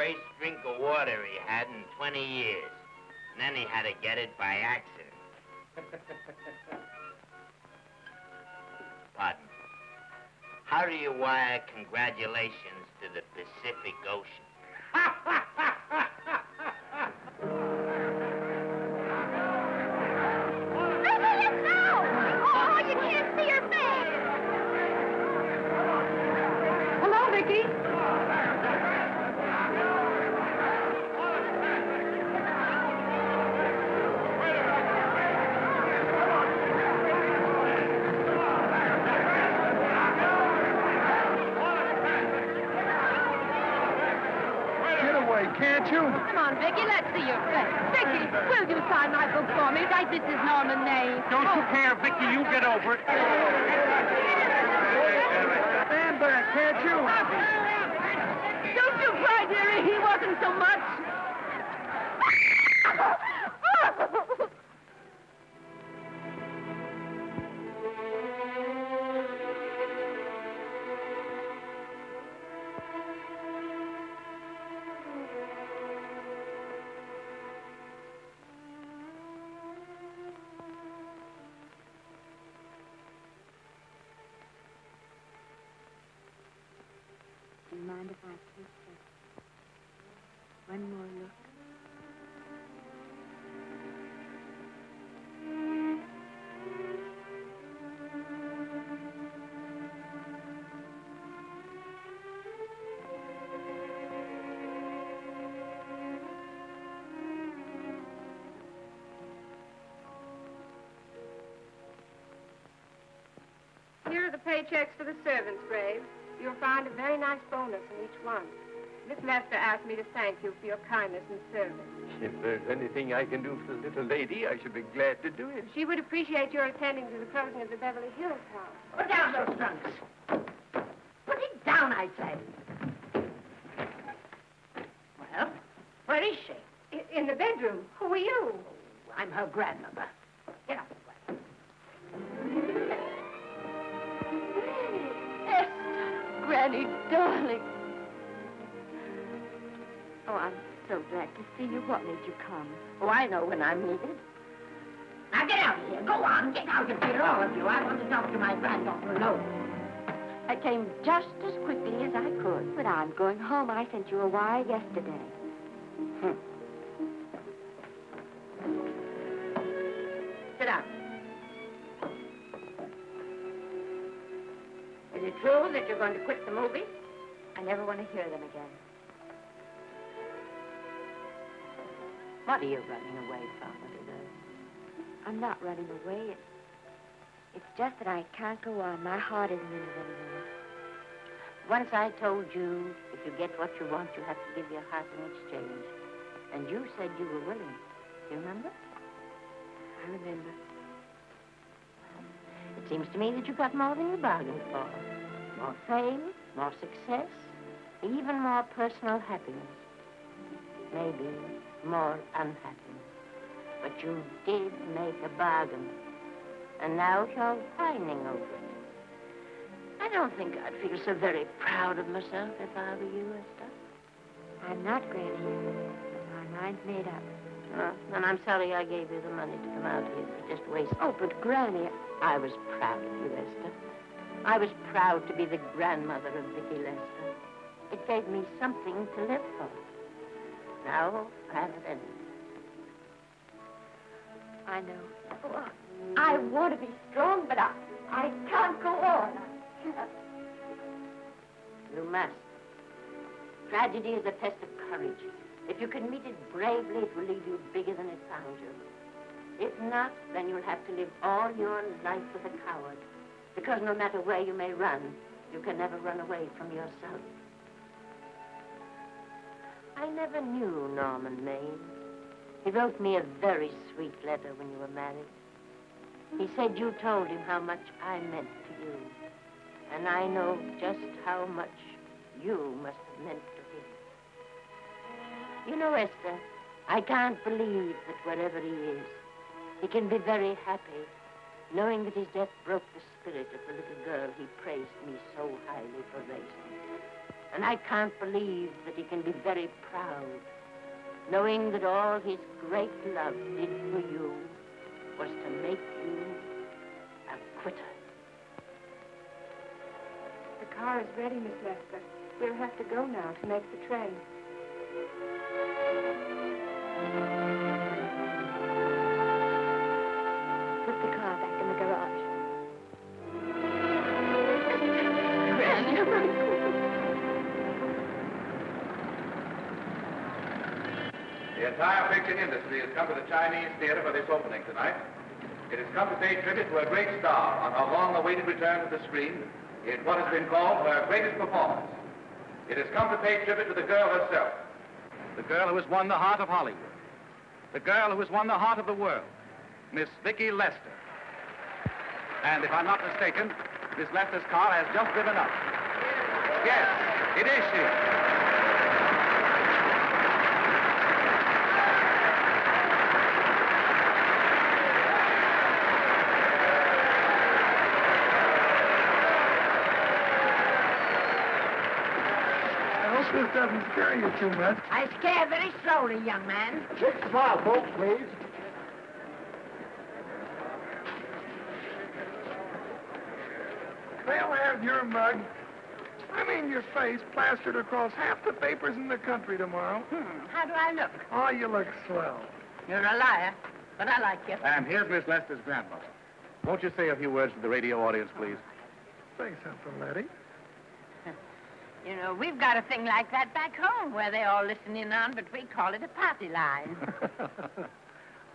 first drink of water he had in 20 years. And then he had to get it by accident. Pardon. How do you wire congratulations to the Pacific Ocean? Oh, you can't see her face. Hello, Vicky. Can't you? Come on, Vicky, let's see your face. Vicky, will you sign my book for me? Write this is Norman May. Don't you care, Vicky? You get over it. Stand back, can't you? Don't you cry, dearie. He wasn't so much. Do you mind if I take just one more look? Here are the paychecks for the servants, Graves. You'll find a very nice bonus in each one. Miss Lester asked me to thank you for your kindness and service. If there's anything I can do for the little lady, I should be glad to do it. She would appreciate your attending to the closing of the Beverly Hills house. Put down those trunks. Put it down, I say. Well, where is she? In the bedroom. Who are you? I'm her grandmother. Get up. Granny, darling. Oh, I'm so glad to see you. What made you come? Oh, I know when I'm needed. Now get out of here. Go on. Get out of here, all of you. I want to talk to my granddaughter alone. I came just as quickly as I could. But I'm going home. I sent you a wire yesterday. Sit down. Is it true that you're going to quit the movie? I never want to hear them again. What are you running away from, little girl? I'm not running away. It's just that I can't go on. My heart isn't in it anymore. Once I told you, if you get what you want, you have to give your heart in exchange. And you said you were willing. Do you remember? I remember. It seems to me that you got more than you bargained for. More fame, more success, even more personal happiness. Maybe more unhappiness. But you did make a bargain. And now you're whining over it. I don't think I'd feel so very proud of myself if I were you, Esther. I'm not, Granny. My mind's made up. Oh, and I'm sorry I gave you the money to come out here. You just wasted. Oh, but Granny, I was proud of you, Esther. I was proud to be the grandmother of Vicky Lester. It gave me something to live for. Now, I've had it. I know. Oh, I want to be strong, but I can't go on. You must. Tragedy is a test of courage. If you can meet it bravely, it will leave you bigger than it found you. If not, then you'll have to live all your life with a coward. Because no matter where you may run, you can never run away from yourself. I never knew Norman Maine. He wrote me a very sweet letter when you were married. He said you told him how much I meant to you. And I know just how much you must have meant to him. You know, Esther, I can't believe that wherever he is, he can be very happy, knowing that his death broke the spirit of the little girl he praised me so highly for raising. And I can't believe that he can be very proud, knowing that all his great love did for you was to make you a quitter. The car is ready, Miss Lester. We'll have to go now to make the train. Put the car back in the garage. The entire picture industry has come to the Chinese theater for this opening tonight. It has come to pay tribute to a great star on her long-awaited return to the screen in what has been called her greatest performance. It has come to pay tribute to the girl herself. The girl who has won the heart of Hollywood. The girl who has won the heart of the world. Miss Vicki Lester. And if I'm not mistaken, Miss Lester's car has just driven up. Yes, it is she. This doesn't scare you too much. I scare very slowly, young man. Big smile, folks, please. They'll have your mug, I mean your face, plastered across half the papers in the country tomorrow. How do I look? Oh, you look swell. You're a liar, but I like you. And here's Miss Lester's grandmother. Won't you say a few words to the radio audience, please? Say something, Letty. You know, we've got a thing like that back home where they all listen in on, but we call it a party line.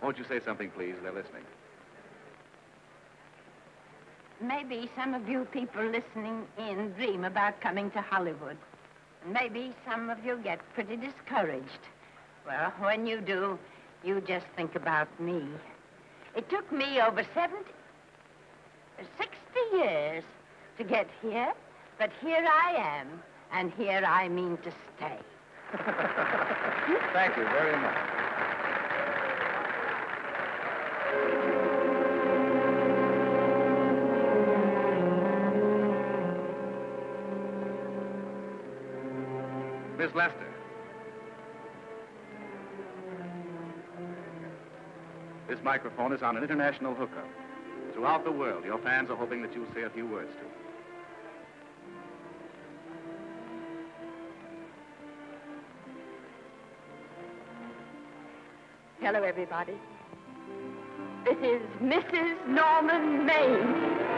Won't you say something, please? They're listening. Maybe some of you people listening in dream about coming to Hollywood. And maybe some of you get pretty discouraged. Well, when you do, you just think about me. It took me over 60 years to get here, but here I am. And here I mean to stay. Thank you very much. Miss Lester. This microphone is on an international hookup. Throughout the world, your fans are hoping that you'll say a few words to them. Hello, everybody. This is Mrs. Norman Maine.